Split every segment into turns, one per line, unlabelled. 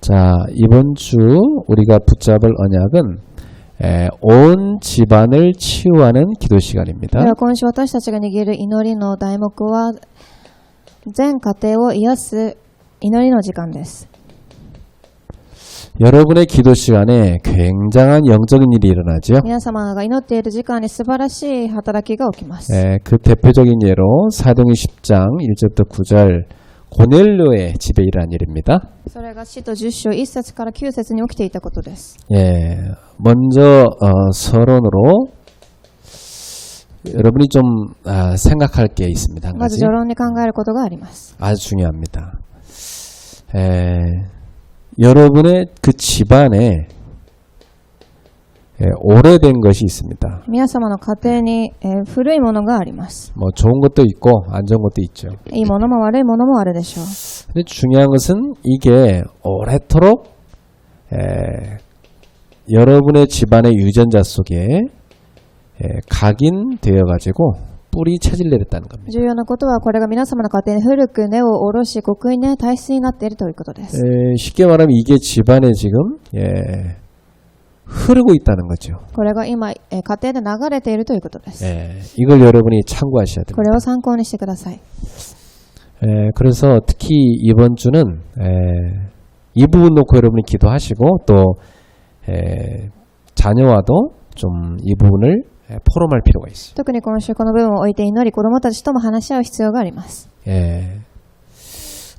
자, 이번 주 우리가 붙잡을 언약은 온 집안을 치유하는 기도 시간입니다.
では今週私たちが握る祈りの題目は全家庭を癒す祈りの時間です。
여러분의 기도 시간에 굉장한 영적인 일이 일어나죠.
皆様が祈っている時間に素晴らしい働きが起きます。
그 대표적인 예로 사도행 10장 1절부터 9절 고넬료의 집에 일어난 일입니다.
それが使徒10章1節から9節に起きていたことです。
먼저 서론으로 여러분이 좀 생각할 게 있습니다. 한
まず
가지.
序論に考えることがあります。
아주 중요합니다. 여러분의 그 집안에 오래된 것이 있습니다.
皆様の家庭に、古いものがあります。
뭐 좋은 것도 있고 안 좋은 것도 있죠.
いいものも悪いものもあるでしょう。
근데 중요한 것은 이게 오래도록 여러분의 집안의 유전자 속에 각인되어 가지고 뿌리 체질 내렸다는 겁니다.
重要なことはこれが皆様の家庭に古く根を下ろし極意ね体質になっているということです。
쉽게 말하면 이게 집안에 지금 흐르고 있다는 거죠.
これが今、家庭で流れているということです。
이걸 여러분이 참고하셔야
こ
됩니다.
れを参考にしてください。
그래서 특히 이번 주는 이 부분 놓고 여러분이 기도하시고 또 자녀와도 좀 이 부분을 포럼할 필요가 있어요.
特に今週この部分を置いて祈り子どもたちとも話し合う必要があります。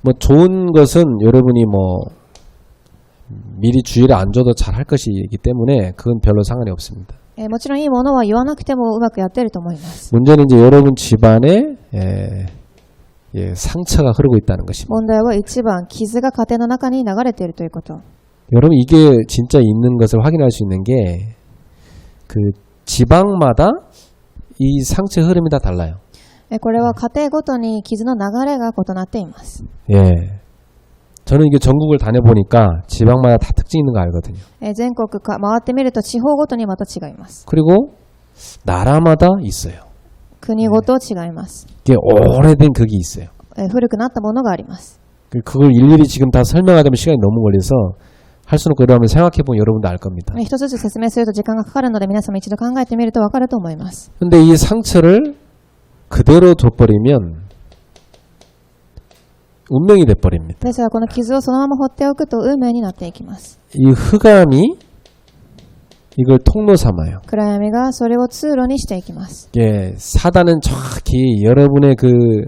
뭐 좋은 것은 여러분이 뭐 미리 주의를 안 줘도 잘 할 것이기 때문에 그건 별로 상관이 없습니다.
もちろんいいものは言わなくてもうまくやってると思います。
문제는 이제 여러분 집안에 상처가 흐르고 있다는 것입니다.
問題は一番傷が家庭の中に流れているということ。
여러분 이게 진짜 있는 것을 확인할 수 있는 게 그 지방마다 이 상처의 흐름이 다 달라요.
これは家庭ごとに傷の流れが異なっています。
저는 이게 전국을 다녀보니까 지방마다 다 특징이 있는 거 알거든요.
全国回ってみると地方ごとにまた違います。
그리고 나라마다 있어요.
国ごと違います。
이게 오래된 그게 있어요.
古くなったものがあります。
그걸 일일이 지금 다 설명하자면 시간이 너무 걸려서 할 수는 없고 여러분 생각해보면 여러분도 알 겁니다.
一つずつ説明すると時間がかかるので皆様一度考えてみると分かると思います。
근데 이 상처를 그대로 둬버리면 운명이 돼버립니다.
ですがこの傷をそのまま放っておくと運命になっていきます。
이 흑암이 이걸 통로 삼아요.
暗闇がそれを通路にしていきます。
사단은 정확히 여러분의 그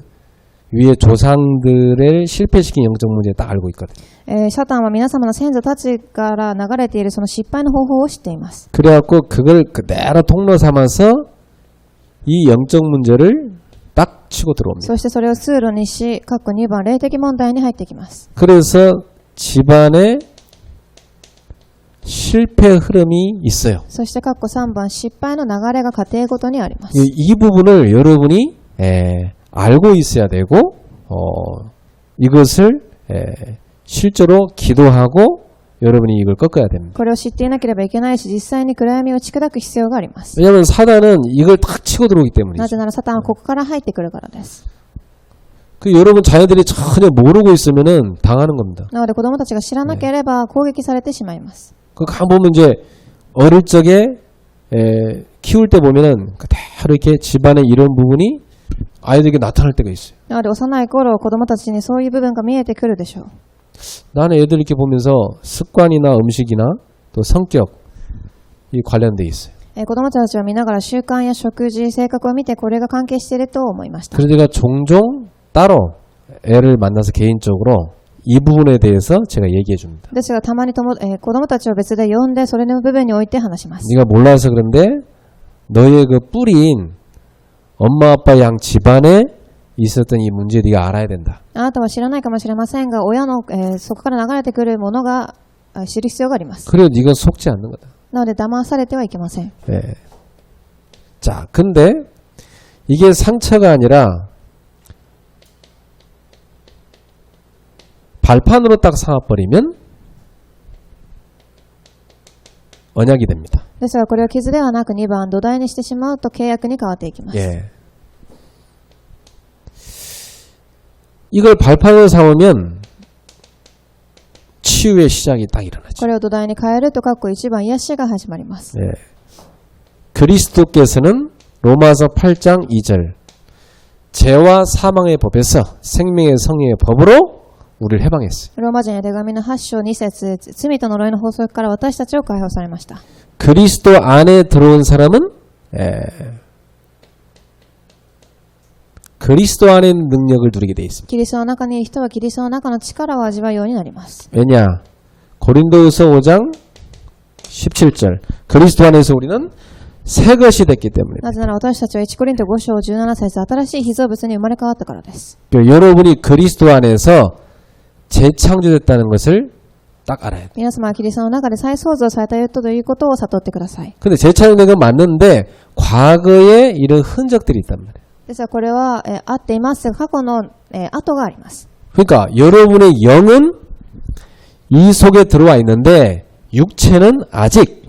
위에 조상들을 실패시킨 영적 문제를 딱 알고 있거든요.
サタンは皆様の先祖たちから流れているその失敗の方法を知っています。
그래갖고 그걸 그대로 통로 삼아서 이 영적 문제를 딱 치고 들어옵니다.
そしてそれを通路にし、各2番霊的問題に入っていきます。
그래서 집안에 실패 흐름이 있어요.
そして各3番失敗の流れが家庭ごとにあります。
이 부분을 여러분이 알고 있어야 되고 이것을 실제로 기도하고 여러분이 이걸 꺾어야 됩니다.
これを知っていなければいけないし、実際に暗闇を打ち砕く必要があります。
왜냐하면 사단은 이걸 딱 치고 들어오기
な
때문이죠.
ぜならサタンはここから入ってくるからです。
그 여러분 자녀들이 전혀 모르고 있으면은 당하는 겁니다.
なので子供たちが知らなければ攻撃されてしまいます。
그 보면 이제 어릴 적에 키울 때 보면은 그대로 이렇게 집안에 이런 부분이 아이들에게 나타날 때가 있어요.
なので幼い頃子供たちにそういう部分が見えてくるでしょう。
나는 애들 이렇게 보면서 습관이나 음식이나 또 성격이 관련돼 있어요.
子供たちを見ながら習慣や食事、性格を見てこれが関係していると思いました。
그래서 제가 종종 따로 애를 만나서 개인적으로 이 부분에 대해서 제가 얘기해 줍니다.
ですがたまに子供たちを別で呼んでそれの部分において話します。
네가 몰라서 그런데 너의 그 뿌리인 엄마 아빠 양 집안에 있었던 이 문제 네가 알아야 된다.
あなたは知らないかもしれませんが親の、そこから流れてくるものが知る必要があります。
그래도 네가 속지 않는 거다.
なので騙されてはいけません。
자, 근데 이게 상처가 아니라 발판으로 딱 삼아버리면 언약이 됩니다.
ですがこれを傷ではなく2番土台にしてしまうと契約に変わっていきます。
이걸 발판으로 삼으면 치유의 시작이 딱 일어나죠.
これを土台に変えると一番癒しが始まります。
네. 그리스도께서는 로마서 8장 2절 죄와 사망의 법에서 생명의 성령의 법으로 우리를 해방했어요.
ローマ人へ手紙の8章2節、罪と呪いの法則から私たちを解放されました。
그리스도 안에 들어온 사람은 그리스도 안의 능력을 누리게 돼 있습니다.
キリストの中にいる人はキリストの中の力を味わうようになります。
왜냐? 고린도후서 5장 17절 그리스도 안에서 우리는 새 것이 됐기 때문에
なぜなら私たちは1コリント5章17節、新しい被造物に生まれ変わったからです。
여러분이 그리스도 안에서 재창조됐다는 것을 딱 알아야 돼요.
皆様はキリストの中で再創造されたということを悟ってください。
근데 재창조된 건 맞는데 과거에 이런 흔적들이 있단 말이에요.
ですがこれは、合っていますが過去の、跡があります。
그러니까 여러분의 영은 이 속에 들어와 있는데 육체는 아직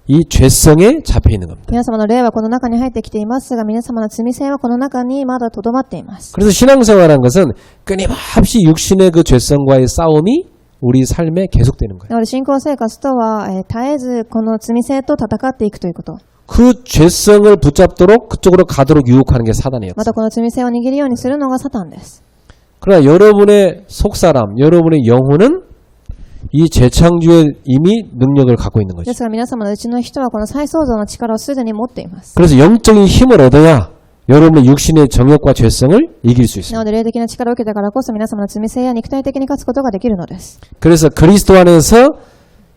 이 죄성에 잡혀 있는 겁니다.
皆様の霊はこの中に入ってきていますが、皆様の罪性はこの中にまだ留まっています。
그래서 신앙생활한 것은 끊임없이 육신의 그 죄성과의 싸움이 우리 삶에 계속되는 거예요.
なので信仰生活とは、絶えずこの罪性と戦っていくということ。
그 죄성을 붙잡도록 그쪽으로 가도록 유혹하는 게 사단이에요.
またこの罪性を握るようにするのがサタンです。
그러나 여러분의 속사람, 여러분의 영혼은 이 재창조의 이미 능력을 갖고 있는
で
거죠.
すが皆様のうちの人はこの再創造の力をすでに持っています。
그래서 영적인 힘을 얻어야 여러분의 육신의 정욕과 죄성을 이길 수
な
있습니다.
ので霊的な力を受けたからこそ皆様の罪性や肉体的に勝つことができるのです。
그래서 그리스도 안에서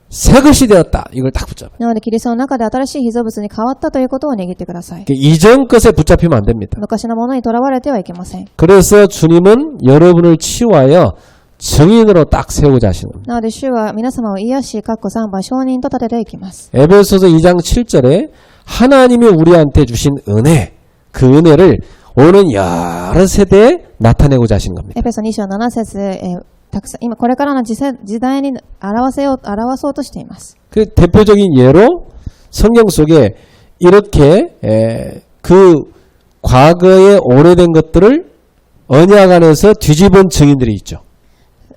새 것이 되었다. 이걸 딱 붙잡아요.
なのでキリストの中で新しい被造物に変わったということを握ってください。
이전 것에 붙잡히면 안 됩니다.
昔のものにとらわれてはいけません。
그래서 주님은 여러분을 치유하여 증인으로 딱 세우고자 하시는 겁니다.
なので主は皆様を癒し、3番証人と立てていきます。
에베소서 2장 7절에 하나님이 우리한테 주신 은혜, 그 은혜를 오는 여러 세대에 나타내고자 하시는 겁니다.
エペソ2章7節、たくさん今これからの時代に表そうとしています。
그 대표적인 예로 성경 속에 이렇게 그 과거의 오래된 것들을 언약 안에서 뒤집은 증인들이 있죠.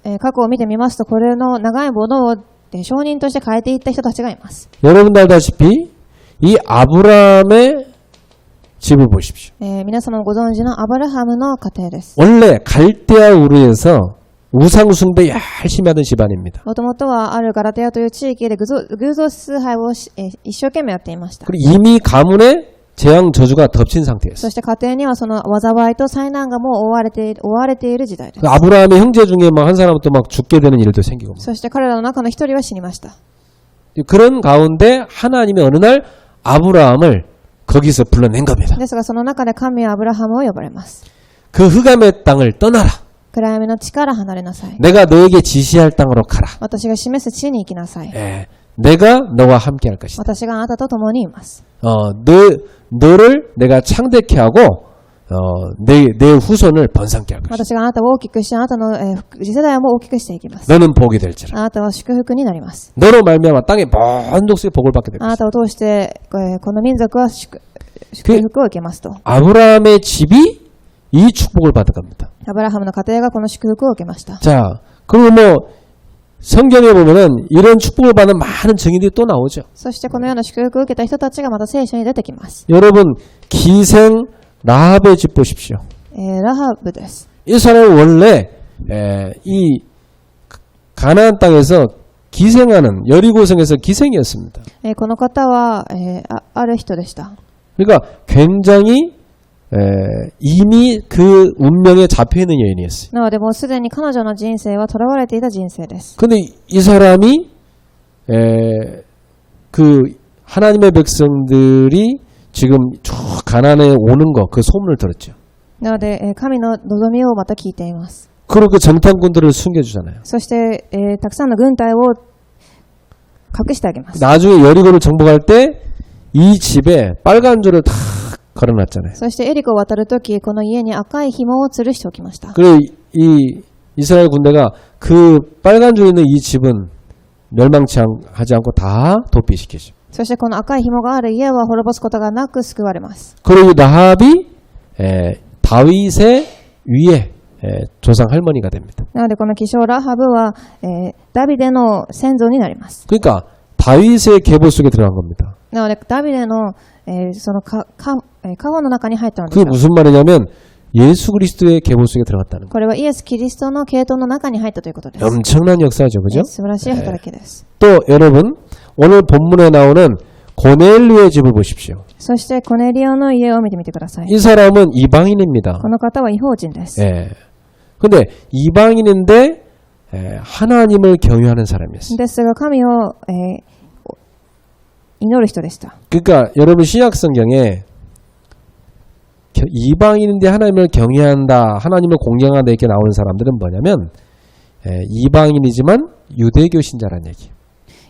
過去を見てみますと、これの長いものを証人として変えていった人たちがいます。
여러분도 알다시피 이 아브라함의 집을 보십시오.
皆様もご存知のアブラハムの家庭です。
원래 갈대아 우르에서 우상 숭배 열심히 하던 집안입니다.
もともとはあるガラテヤという地域で偶像崇拝を一生懸命やっていました。
그리고 이미 가문에 재앙 저주가 덮친 상태였어요.
そして家庭にはその災いと災難がもう覆われている時代です。
그 아브라함의 형제 중에 막 한 사람은 또 막 죽게 되는 일도 생기고.
そして彼らの中の一人は死にました。
그런 가운데 하나님이 어느 날 아브라함을 거기서 불러낸 겁니다.
ですがその中で神はアブラハムを呼ばれます。
그 흑암의 땅을 떠나라.
暗闇の地から離れなさい。
내가 너에게 지시할 땅으로 가라.
私が示す地に行きなさい。
내가 너와 함께 할 것이다.
私があなたと共にいます。
너를 내가 창대케 하고 내 후손을 번성케 할 것이다.
私があなたを大きくして、あなたの次世代も大きくしていきます。
너는 복이 될지라.
あなたは祝福になります。
너로 말미암아 땅의 모든 족속이 복을 받게 될
あな
것이다.
たを通して、この民族は祝福を受けますと。
아브라함의 집이 이 축복을 받은 겁니다.
アブラハムの家庭がこの祝福を受けました。
자, 그리고 뭐 성경에 보면은 이런 축복을 받은 많은 증인들이 또 나오죠.
そしてこのような祝福を受けた人たちがまた聖書に出てきます。
여러분 기생 라합의 집 보십시오.
ラハブです。
이 사람은 원래 이 가나안 땅에서 기생하는 여리고성에서 기생이었습니다.
この方は、ある人でした。
그러니까 굉장히 이미 그 운명에 잡혀있는 여인이었어요.
なのでもうすでに彼女の人生は囚われていた人生です。
근데 이 사람이 그 하나님의 백성들이 지금 쭉 가나안에 오는 거 그 소문을 들었죠.
なので、神の望みをまた聞いています。
그리고 그 정탐꾼들을 숨겨주잖아요.
そして、たくさんの軍隊を隠してあげます。
나중에 여리고를 정복할 때 이 집에 빨간 줄을 다 걸어놨잖아요.
そしてエリコを渡るとき、この家に赤い紐を吊るしておきました。
그리고 이 이스라엘 군대가 그 빨간 줄 있는 이 집은 멸망치 하지 않고 다 도피시키죠.
そしてこの赤い紐がある家は滅ぼすことがなく救われます。
그리고 라합이 다윗의 위에 조상 할머니가 됩니다.
なのでこの希少ラハブは、ダビデの先祖になります。
그러니까 다윗의 계보 속에 들어간 겁니다.
なのでダビデの、その家宝の中に入ったので
그게
す。
무슨 말이냐면 예수 그리스도의 계보 속에 들어갔다는
これはイエス・キリストの系統の中に入ったということです。
거예요. 엄청난 역사죠. 그죠?
素晴らしい働きです。
또 여러분 오늘 본문에 나오는 고넬료의 집을 보십시오.
そしてコネリオの家を見てみてください。
이 사람은 이방인입니다.
この方は異邦人です。
예. 근데 이방인인데 하나님을 경유하는 사람이었어요.
ですが神を、祈る人でした。
그러니까 여러분 신약 성경에 이방인인데 하나님을 경외한다, 하나님을 공경한다 이렇게 나오는 사람들은 뭐냐면 이방인이지만 유대교 신자라는 얘기.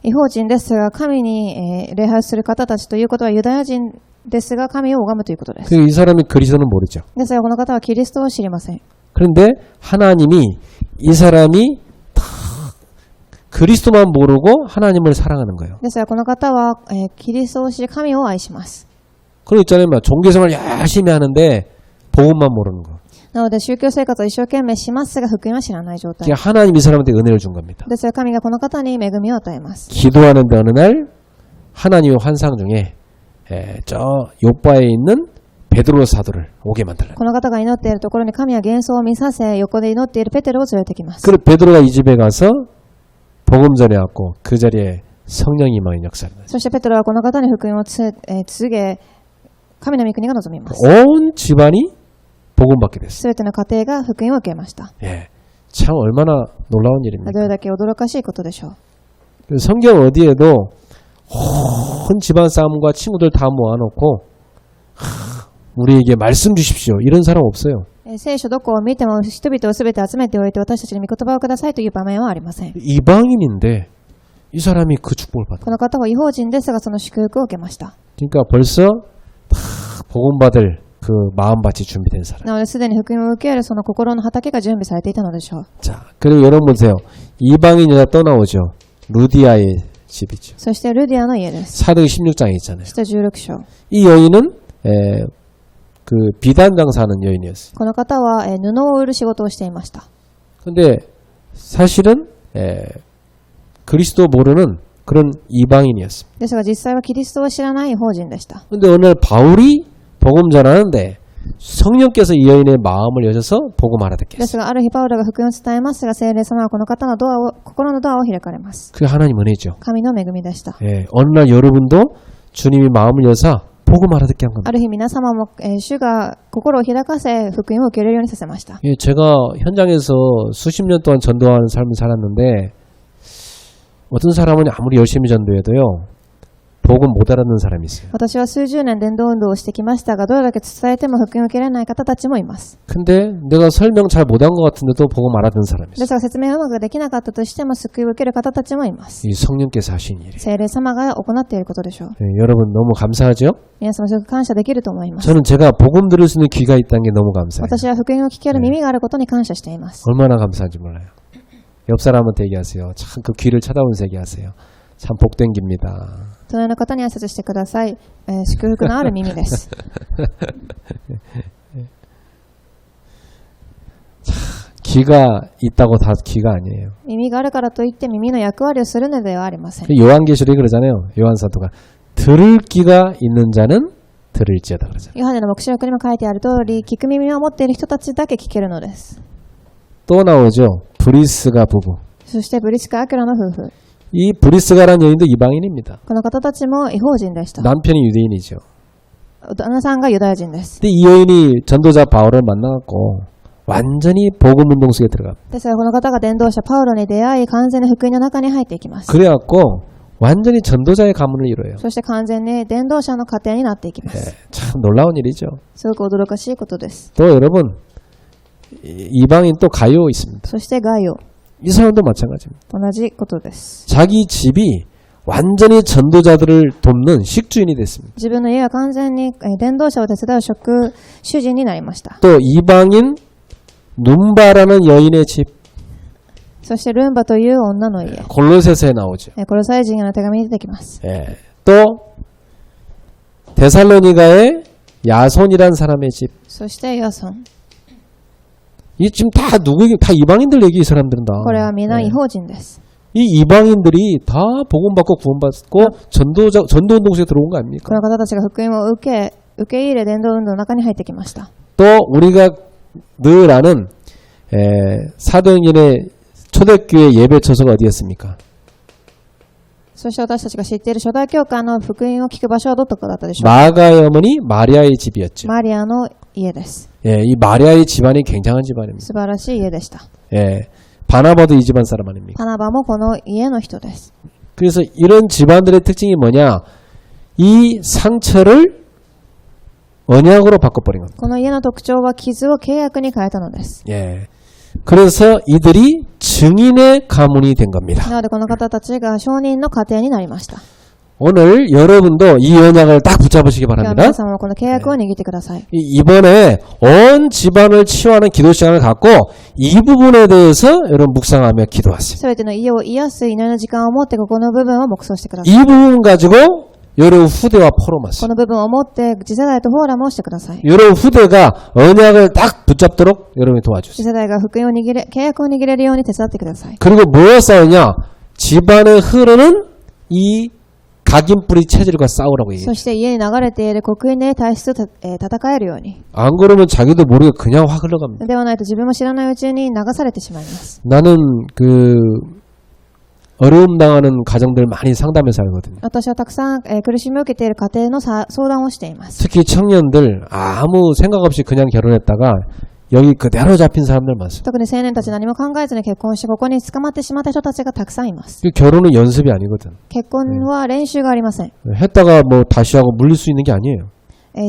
異邦人ですが神に、礼拝する方たちということはユダヤ人ですが神を拝むということです。
이 사람이 그리스도는 모르죠.
ですがこの方はキリストを知りません。
그런데 하나님이 이 사람이 다 그리스도만 모르고 하나님을 사랑하는 거예요.
ですがこの方は、キリストを知り神を愛します。
그럼 있잖아요. 종교생활 열심히 하는데 복음만 모르는 거.
なので宗教生活を一生懸命しますが福音は知らない状態。
그게 하나님 이 사람한테 은혜를 준 겁니다.
ですが神がこの方に恵みを与えます。
기도하는데 어느 날 하나님의 환상 중에 저 요바에 있는 베드로 사도를 오게 만들라.
この方が祈っているところに神は幻想を見させ横で祈っているペテロを連れてきます。
그리고 베드로가 이 집에 가서 복음 전해왔고 그 자리에 성령이 임하는 역사를.
そしてペテロはこの方に福音を告げ神の御国が望みます。
온 집안이 복음 받게 됐어요.
すべての家庭が福音を受けました。
예, 참 얼마나 놀라운 일입니까?
どれだけ驚かしいことでしょう。
성경 어디에도 온 집안 싸움과 친구들 다 모아놓고 우리에게 말씀 주십시오 이런 사람 없어요.
聖書どこを見ても人々をすべて集めておいて私たちに御言葉をくださいという場面はありません。
이방인인데 이 사람이 그 축복을 받아.
この方は異邦人ですがその祝福を受けました。
그러니까 벌써 다 복음 받을 그 마음밭이 준비된 사람.
なのですでに福音を受けるその心の畑が準備されていたのでしょう。
자, 그리고 여러분 보세요. 이방인 여자 또 나오죠. 루디아의 집이죠.
そしてルディアの家です。
사도기 16장에 있잖아요.
使徒16章。
이 여인은 그 비단 장사하는 여인이었어요.
この方は布を売る仕事をしていました。
근데 사실은 그리스도 모르는 그런 이방인이었습니다.
ですが実際はキリストを知らない異邦人でした。
근데 오늘 바울이 복음 전하는데 성령께서 이 여인의 마음을 여셔서 복음 알아듣게
で
했어요.
すがある日パウロが福音を伝えますが聖霊様はこの方の心のドアを開かれます。
그게 하나님 은혜죠.
神の恵みでした。
예, 어느 날 여러분도 주님이 마음을 여사 복음 알아듣게 한 겁니다.
ある日皆様も、主が心を開かせ福音を受け入れるようにさせました。
예, 제가 현장에서 수십 년 동안 전도하는 삶을 살았는데 어떤 사람은 아무리 열심히 전도해도요 복음 못 알아듣는 사람이 있어요.
私は数十年伝道運動をしてきましたがどれだけ伝えても福音を受けられない方たちもいます。
근데 내가 설명 잘 못한 것 같은데도 복음 알아듣는 사람이
で
있어요.
すが説明をうまくできなかったとしても救いを受ける方たちもいます。
이 성령께서 하신 일이에요.
聖霊様が行っていることでしょう。
예, 여러분 너무 감사하죠?
皆様すごく感謝できると思います。
저는 제가 복음 들을 수 있는 귀가 있다는 게 너무 감사해요.
私は福音を聞ける耳があることに感謝しています。
얼마나 감사한지 몰라요. 옆 사람한테 얘기하세요. 참 그 귀를 찾아오면서 얘기하세요. 참 복된 귀입니다.
隣の方に挨拶してください。祝福のある耳です。
귀가 있다고 다 귀가 아니에요.
耳があるからといって耳の役割をするのではありません。
요한계시록이 그러잖아요. 요한사도가 들을 귀가 있는 자는 들을지어다 그러잖아요.
ヨハネの黙示録にも書いてある通り、聞く耳を持っている人たちだけ聞けるのです。
또 나오죠. 브리스가 부부.
そしてブリスカ・アキラの夫婦。
이 브리스가라는 여인도 이방인입니다.
この方たちも異邦人でした。
남편이 유대인이죠.
旦那さんがユダヤ人です。
근데 이 여인이 전도자 바울을 만나갖고 완전히 복음 운동 속에 들어가.
ですがこの方が伝道者パウロに出会い、完全に福音の中に入っていきます。
그래갖고 완전히 전도자의 가문을 이뤄요.
そして完全に伝道者の家庭になっていきま
예,
す。
참 놀라운 일이죠.
すごく驚かしいことです。
또 여러분 이방인 또 가요 있습니다.
そしてガイオ、
이 사람도 마찬가지입니다.
同じことです。
자기 집이 완전히 전도자들을 돕는 식주인이 됐습니다.
自分の家は完全に伝道者を手伝う主人になりました。
또 이방인 눈바라는 여인의 집
そしてルンバという女の家。
골로새서에 나오죠.
コロサイ人への手紙に出てきます。
예. 또 데살로니가의 야손이란 사람의 집.
そしてヤソン。
이 지금 다 누구 얘기, 다 이방인들 얘기 이 사람들은 다.
これは皆
예.
違法人です。
이 이방인들이 다 복음받고 구원받고 전도운동 속에 들어온 거 아닙니까?
この方たちが福音を受け入れ伝道運動の中に入ってきました。
또 우리가 늘 아는 사도행전의 초대교회 예배 처소가 어디였습니까?
そして私たちが知っている初代教会の福音を聞く場所はどこだったでしょうか。
마가의 어머니 마리아의 집이었죠.
マリアの家です。
예, 이 마리아의 집안이 굉장한 집안입니다.
素晴らしい家でした。
예, 바나바도 이 집안 사람 아닙니까?
パナバもこの家の人です。
그래서 이런 집안들의 특징이 뭐냐? 이 상처를 언약으로 바꿔버린 겁니다.
この家の特徴は傷を契約に変えたのです。
예, 그래서 이들이 증인의 가문이 된 겁니다.
なのでこの方たちが証人の家庭になりました。
오늘 여러분도 이 언약을 딱 붙잡으시기
今日は
바랍니다.
皆様もこの契約を握ってください。
이번에 온 집안을 치유하는 기도 시간을 갖고 이 부분에 대해서 여러분 묵상하며 기도하세요.
すべての家を癒す祈りの時間を持ってここの部分を黙想してください。
이 부분 가지고 여러분 후대와 포럼하세요.
この部分を持って次世代とフォーラムをしてください。
여러분 후대가 언약을 딱 붙잡도록 여러분이
次
도와주세요.
世代が福音を握れ、契約を握れるように手伝ってください。
그리고 뭐가 싸우냐? 집안에 흐르는 이 각인뿌리 체질과 싸우라고 얘기해요.
そして家に流れている刻印で体質と、戦えるように。
안 그러면 자기도 모르게 그냥 확 흘러갑니다.
ではないと自分も知らないうちに流されてしまいます。
나는 어려움 당하는 가정들 많이 상담해서 알거든요.
私はたくさん、苦しみを受けている家庭の相談をしています。
특히 청년들 아무 생각 없이 그냥 결혼했다가 여기 그대로 잡힌 사람들 많습니다.
特に青年たち何も考えずに結婚してここに捕まってしまった人たちがたくさんいます。
그 결혼은 연습이 아니거든.
結婚は練習がありません。
했다가 뭐 다시 하고 물릴 수 있는 게 아니에요.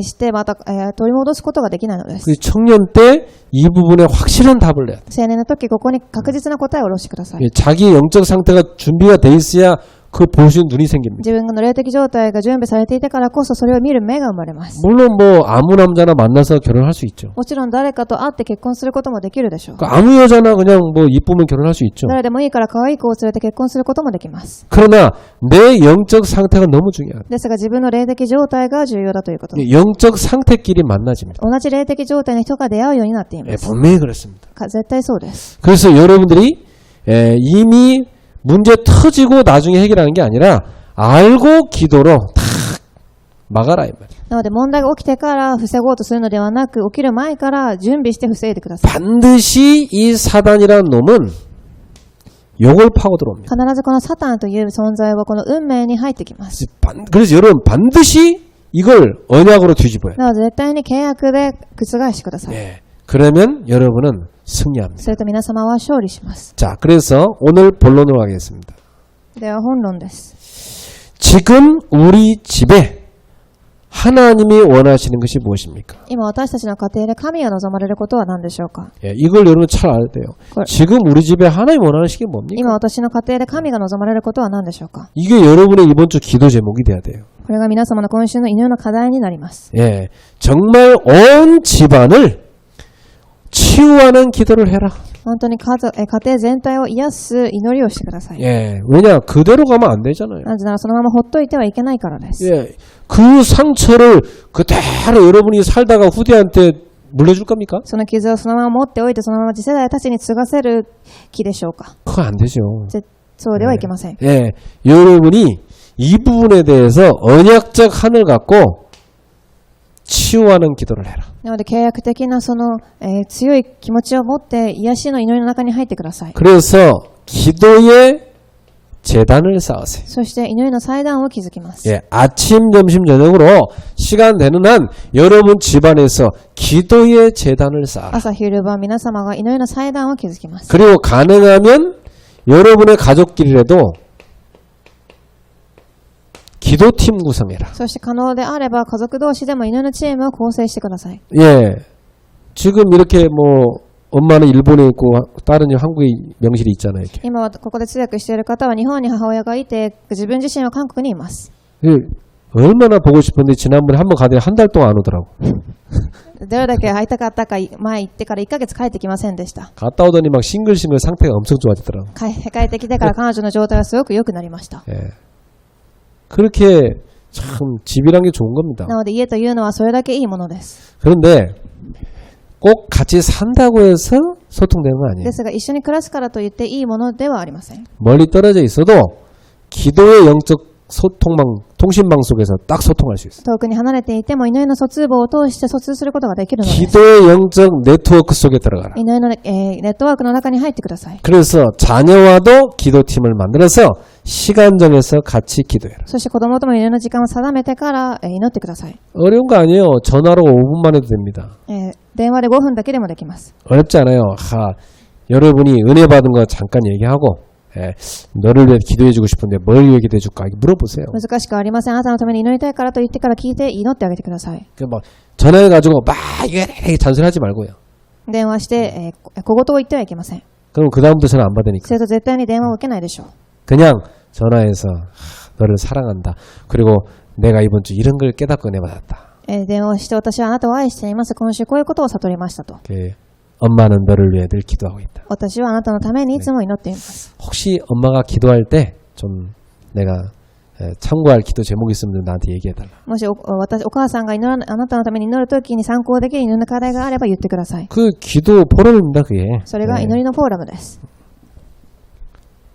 してまた、取り戻すことができないのです。
그 청년 때 이 부분에 확실한 답을 내야 돼.
青年の時ここに確実な答えを下ろしてください。
자기 영적 상태가 준비가 돼 있어야 그 볼 수 있는 눈이 생깁니다.
自分の霊的状態が準備されていてからこそそれを見る目が生まれます。
물론 뭐 아무 남자나 만나서 결혼할 수 있죠.
もちろん誰かと会って結婚することもできるでしょう。
그 아무 여자나 그냥 뭐 이쁘면 결혼할 수 있죠.
誰でもいいから可愛い子を連れて結婚することもできます。
그러나 내 영적 상태가 너무 중요하다.
ですが自分の霊的状態が重要だということです。
영적 상태끼리 만나집니다.
同じ霊的状態の人が出会うようになっていま
예,
す。
분명히 그렇습니다.
絶対そうです。
그래서 여러분들이 이미 문제 터지고 나중에 해결하는 게 아니라 알고 기도로 탁 막아라 이 말이에요.
なので問題が起きてから防ごうとするのではなく、起きる前から準備して防いでください。
반드시 이 사단이라는 놈은 욕을 파고 들어옵니다.
必ずこのサタンという存在はこの運命に入ってきます。
그래서 여러분 반드시 이걸 언약으로 뒤집어야 돼요.
なので絶対に契約で覆してください。
예. 그러면 여러분은 승리합니다.
すると皆様は勝利します。
자, 그래서 오늘 본론으로 가겠습니다.
では本論です。
지금 우리 집에 하나님이 원하시는 것이 무엇입니까?
今私たちの家庭で神が望まれることは何でしょうか。
예, 이걸 여러분 잘 알아야 돼요. 지금 우리 집에 하나님 원하시는 게 뭡니까?
今私の家庭で神が望まれることは何でしょうか。
이게 여러분의 이번 주 기도 제목이 돼야 돼요.
これが皆様の今週の祈りの課題になります。
예, 정말 온 집안을 치유하는 기도를 해라.
本当に家庭全体を癒す祈りをしてください。
예, 왜냐 그대로 가면 안 되잖아요.
なぜならそのままほっといてはいけないからです。
예, 그 상처를 그대로 여러분이 살다가 후대한테 물려줄 겁니까?
その傷をそのまま持っておいてそのまま次世代たちに継がせる気でしょうか。
그거 안 되죠.
そうではいけません。
예, 여러분이 이 부분에 대해서 언약적 한을 갖고 치유하는 기도를 해라.
なので契約的なその、強い気持ちを持って癒しの祈りの中に入ってください。
그래서 기도의 재단을 쌓으세요.
そして祈りの祭壇を築きます。
예, 아침, 점심, 저녁으로 시간 되는 한 여러분 집안에서 기도의 재단을 쌓아라.
朝昼晩皆様が祈りの祭壇を築きます。
그리고 가능하면 여러분의 가족끼리라도 기도팀 구성해라.
そして可能であれば家族同士でも祈りのチームを構成してください。
예, 지금 이렇게 뭐 엄마는 일본에 있고 딸은 한국에 명실이 있잖아요. 이렇게.
今はここで通訳している方は日本に母親がいて自分自身は韓国にいます。
예, 얼마나 보고 싶은데 지난번에 한번 가더니 한 달 동안 안 오더라고.
どれだけ会いたかったか前行ってから1ヶ月帰ってきませんでした。
갔다 오더니 막 싱글싱글 상태가 엄청 좋아지더라고.
帰ってきてから彼女の状態はすごく良くなりました。
예. 그렇게 참 집이란 게 좋은 겁니다.
なので家というのはそれだけいいものです。
그런데 꼭 같이 산다고 해서 소통되는 건 아니에요.
ですが、一緒に暮らすからといっていいものではありません。
멀리 떨어져 있어도 기도의 영적 통신망 속에서 딱 소통할 수 있어요.
遠くに離れていても祈りの疎通棒を通して疎通することができるのです。
기도의 영적 네트워크 속에 들어가라.
祈りの、ネットワークの中に入ってください。
그래서 자녀와도 기도팀을 만들어서 시간 정해서 같이 기도해라.
そして子供とも祈りの時間を定めてから、祈ってください。
어려운 거 아니에요. 전화로 5분만 해도 됩니다.
電話で5分だけでもできます。
어렵지 않아요. 여러분이 은혜 받은 거 잠깐 얘기하고 너를 위해 기도해주고 싶은데 뭘 위해 기도해줄까? 물어보세요.
難しくありません。あなたのために祈りたいからと言ってから聞いて祈ってあげてください。
막 전화해가지고 막 이게 잔소리하지 말고요.
電話して、小言を言ってはいけません。
그럼 그 다음부터 전화 안 받으니까.
それと絶対に電話を受けないでしょう。
그냥 전화해서 너를 사랑한다. 그리고 내가 이번 주 이런 걸 깨닫고 은혜 받았다.
電話をして私はあなたを愛しています。今週こういうことを悟りましたと。
엄마는 너를 위해 늘 기도하고 있다.
私はあなたのためにいつも祈っています。
혹시 엄마가 기도할 때 좀 내가 참고할 기도 제목이 있으면 나한테 얘기해달라.
もしお母さんがあなたのために祈るときに参考できる祈りの課題があれば言ってください。
그 기도 포럼입니다. 그게.
それが祈りのフォーラムです。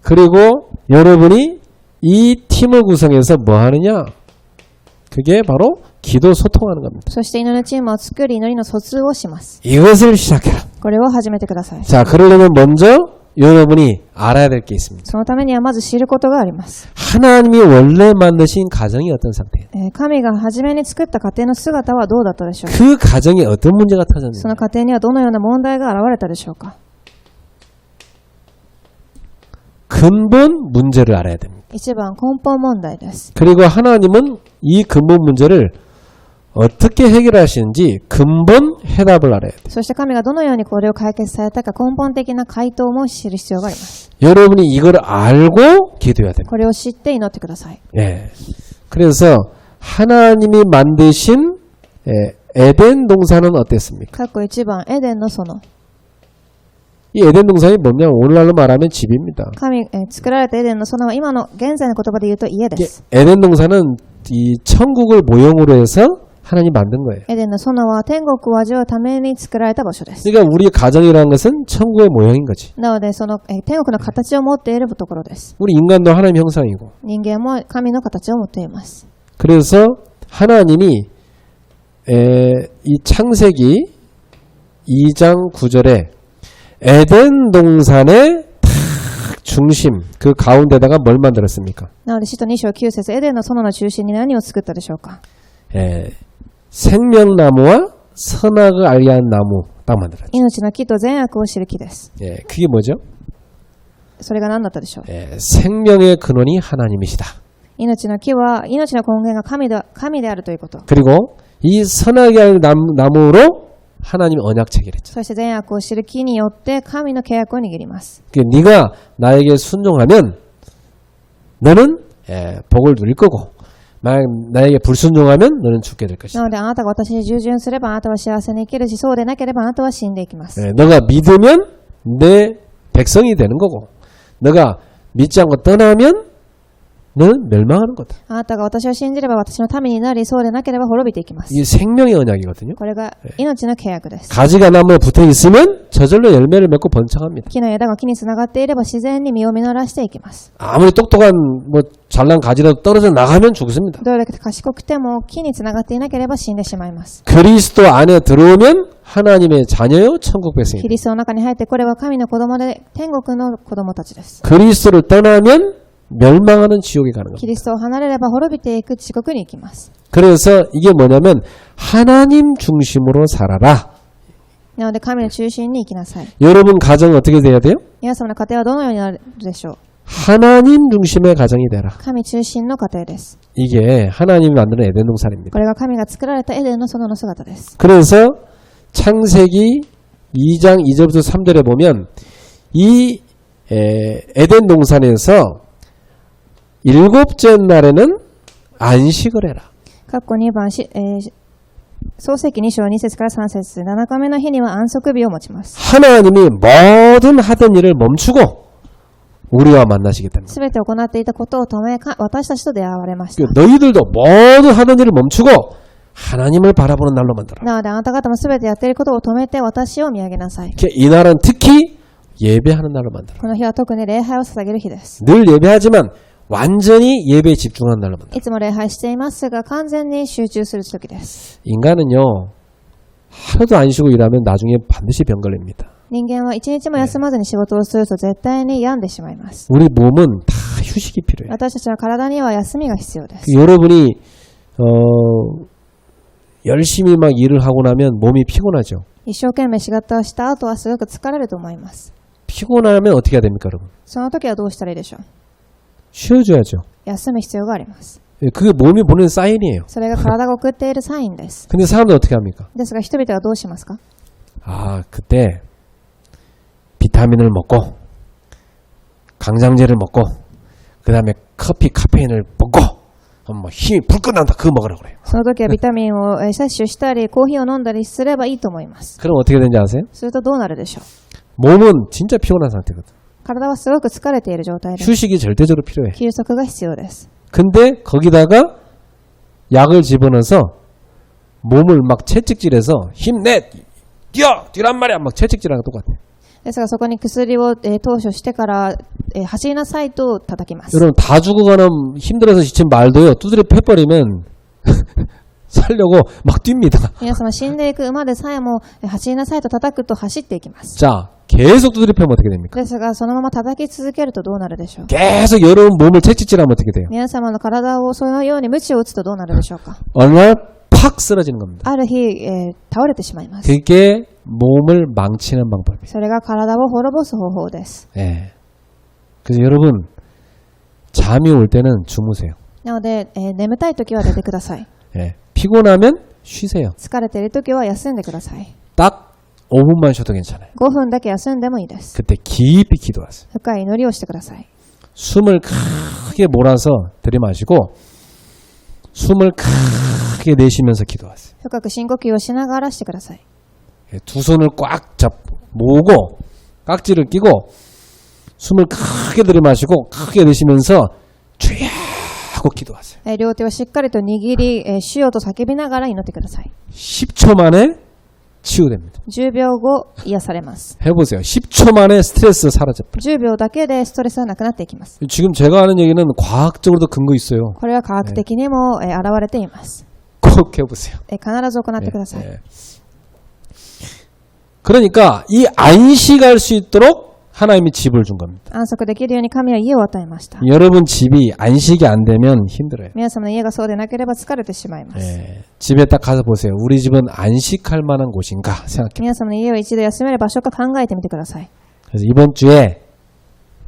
그리고 여러분이 이 팀을 구성해서 뭐 하느냐? 그게 바로 기도 소통하는 겁니다.
そして祈りのチームを作り祈りの疎通をします。
이것을 시작해라.
これを始めてください。
자, 그러려면 먼저 여러분이 알아야 될 게 있습니다.
そのためにはまず知ることがあります。
하나님이 원래 만드신 가정이 어떤 상태예요?
神が初めに作った家庭の姿はどうだったでしょうか。
그 가정에 어떤 문제가
そ
터졌는지
の家庭にはどのような問題が現れたでしょうか。
근본 문제를 알아야 됩니다.
一番根本問題です。
그리고 하나님은 이 근본 문제를 어떻게 해결하시는지 근본 해답을 알아야 돼요.
そして神がどのようにこれを解決されたか根本的な回答も知る必要があります。
여러분이 이걸 알고 기도해야 됩니다.
これを知って祈ってください。
예. 그래서 하나님이 만드신 에덴 동산은 어땠습니까?
過去1番エデンの園。
이 에덴 동산이 뭐냐? 오늘날로 말하면 집입니다.
作られたエデンの園は今の現在の言葉で言うと家です。
에덴 동산은 이 천국을 모형으로 해서 하나님 만든 거예요.
エデンの園は天国を味わうために作られた場所です。
그러니까 우리 가정이라는 것은 천국의 모형인 거지.
なのでその天国の形を持っているところです。
우리 인간도 하나님 형상이고.
人間も神の形を持っています。
그래서 하나님이 이 창세기 2장 9절에 에덴 동산의 탁 중심 그 가운데다가 뭘 만들었습니까?
なので使徒2章9節エデンの園の中心に何を作ったでしょうか。
생명나무와 선악을 알게 한 나무 딱 만들었죠.
命の木と善悪を知る木です。
그게 뭐죠?
それが何だったでしょう。
생명의 근원이 하나님이시다.
命の木は命の根源が神であるということ。
그리고 이 선악이 알 나무로 하나님이 언약 체결했죠.
そして善悪を知る木によって神の契約を握ります。
네가 나에게 순종하면 너는 복을 누릴 거고 만약 나에게 불순종하면 너는 죽게 될 것이다.
なのであなたが私に従順すればあなたは幸せに生きるし、そうでなければあなたは死んでいきます。
너가 믿으면 내 백성이 되는 거고 너가 믿지 않고 떠나면 너는 멸망하는 거다.
あなたが私を信じれば私の民になり、そうでなければ滅びていきます。
이게 생명의 언약이거든요.
これが命の契約です。
가지가 나무에 붙어 있으면 저절로 열매를 맺고 번창합니다.
木の枝が木につながっていれば自然に実を実らしていきます。
아무리 똑똑한 뭐 잘난 가지라도 떨어져 나가면 죽습니다.
どれだけ賢くても木につながっていなければ死んでしまいます。
그리스도 안에 들어오면 하나님의 자녀요 천국
キ
백성입니다.
リストの中に入ってこれは神の子供で天国の子供たちです。
그리스도를 떠나면 멸망하는 지옥에 가는
キ
겁니다.
リストを離れれば滅びていく地獄に行きます。
그래서 이게 뭐냐면 하나님 중심으로 살아라.
なので神の中心に生きなさい。
여러분 가정은 어떻게 돼야 돼요?
皆様の家庭はどのようになるでしょう。
하나님 중심의 가정이 되라.
神中心の家庭です。
이게 하나님이 만드는 에덴 동산입니다.
これが神が作られたエデンの園の姿です。
그래서 창세기 2장 2절부터 3절에 보면 이 에덴 동산에서 일곱째 날에는 안식을 해라.
括弧2番創世記2章2節から3節7日目の日には安息日を持ちます。
하나님이 모든 하던 일을 멈추고 우리와 만나시겠다는 거예요.
すべて行っていたことを止め、私たちと出会われました。
너희들도 모든 하던 일을 멈추고 하나님을 바라보는 날로 만들어.
なのであなた方もすべてやっていることを止めて私を見上げなさい。
이날은 특히 예배하는 날로 만들어.
この日は特に礼拝を捧げる日です。
늘 예배하지만 완전히 예배에 집중하는 날로 만들어.
いつも礼拝していますが完全に集中する時です。
인간은요, 하루도 안 쉬고 일하면 나중에 반드시 병 걸립니다.
人間は一日も休まずに仕事をすると絶対に病んでしまいます。
우리 몸은 다 휴식이 필요해요.
私たちの体には休みが必要です。
여러분이 열심히 막 일을 하고 나면 몸이 피곤하죠.
一生懸命仕事をした後はすごく疲れると思います。
피곤하면 어떻게 해야 됩니까, 여러분?
その時はどうしたらいいでしょう。
쉬어줘야죠.
休む必要があります。
그게 몸이 보내는 사인이에요.
それが体が送っているサインです。
근데 사람들 어떻게 합니까?
ですが人々はどうしますか？
아, 그때 비타민을 먹고 강장제를 먹고 그 다음에 커피, 카페인을 먹고 뭐 힘이 불끈 난다. 그거 먹으라고 그래요.
その時はビタミンを摂取したりコーヒーを飲んだりすればいいと思います。
그럼 어떻게 되는지 아세요?
するとどうなるでしょう。
몸은 진짜 피곤한 상태거든.
体はすごく疲れている状態です。
휴식이 절대적으로 필요해.
休息が必要です。
근데 거기다가 약을 집어넣어서 몸을 막 채찍질해서 힘내! 뛰란 말이야! 막 채찍질하는 거 똑같아.
ですがそこに薬を投与してから走りなさいと叩きます。
여러분 다 죽어가는 힘들어서 지친 말도요. 두드려 패버리면 살려고 막 뜁니다.
皆様死んでいく馬でさえも走りなさいと叩くと走っていきます。
자, 계속 두드려 패면 어떻게 됩니까?
ですがそのまま叩き続けるとどうなるでしょう。
계속 여러분 몸을 채찍질하면 어떻게 돼요?
皆様の体をそのように鞭を打つとどうなるでしょうか。
어느 날 팍 쓰러지는 겁니다.
ある日、倒れてしまいます。
그게 몸을 망치는 방법이에요.
それが体を滅ぼす方法です。
예. 그래서 여러분 잠이 올 때는 주무세요.
なので、眠たい時は寝てください。
예. 피곤하면 쉬세요.
疲れている時は休んでください。
딱 5분만 쉬어도 괜찮아요.
5分だけ休んでもいいです。
그때 깊이 기도하세요.
深い祈りをしてください。
숨을 크게 몰아서 들이마시고 숨을 크게 내쉬면서 기도하세요.
深く深呼吸をしながらしてください。
예, 두 손을 꽉 모으고 깍지를 끼고 숨을 크게 들이마시고 크게 내쉬면서 주여 하고 기도하세요.
両手をしっかりと握り、主よと叫びながら祈ってください。
10초 만에 치유됩니다.
10秒後癒されます。
해보세요. 10초 만에 스트레스 사라져버려요.
10秒だけでストレスはなくなっていきます。
지금 제가 하는 얘기는 과학적으로도 근거 있어요.
これは科学的にも、現れています。
꼭 해보세요.
必ず行ってください。
예. 그러니까 이 안식할 수 있도록 하나님이 집을 준 겁니다.
安息できるように神は家を与えました。
여러분 집이 안식이 안 되면 힘들어요.
皆様の家がそうでなければ疲れてしまいます。
예. 집에 딱 가서 보세요. 우리 집은 안식할 만한 곳인가 생각해.
皆様の家を一度休める場所か考えてみてください。
그래서 이번 주에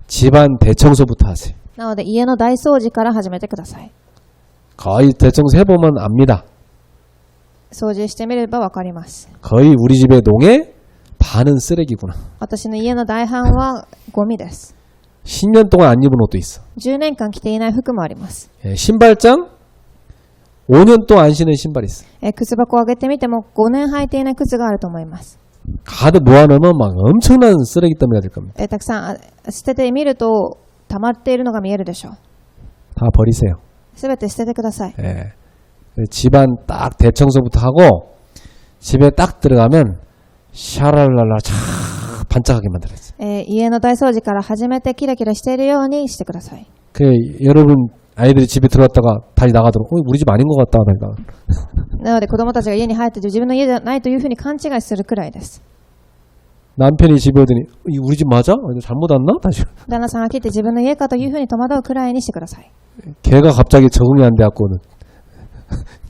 집안 대청소부터 하세요.
なので家の大掃除から始めてください。
거의 대청소 해보면 압니다.
掃除してみればわかります。
거의 우리 집의 농에 반은 쓰레기구나.
私の家の大半はゴミです。
10년 동안 안 입은 옷도 있어.
10年間着ていない服もあります。
예, 신발장 5년 동안 안 신은 신발이 있어.
靴箱を開けてみても5年履いていない靴があると思います。
가득 모아놓으면 막 엄청난 쓰레기 더미가 될 겁니다.
たくさん捨ててみると溜まっているのが見えるでしょう。
다 버리세요.
すべて捨ててください。
예. 집안 딱 대청소부터 하고 집에 딱 들어가면 샤랄랄라 쫙 반짝하게 만들었어요.
家の大掃除から始めてキラキラしているようにしてください。
여러분 아이들이 집에 들어왔다가 다시 나가도록 우리 집 아닌 것 같다. 다시
なので子供たちが家に入って自分の家じゃないというふうに勘違いするくらいです。
남편이 집에 오더니 우리 집 맞아? 잘못 왔나? 다시
旦那さんが来て自分の家かというふうに戸惑うくらいにしてください。
걔가 갑자기 적응이 안 돼갖고는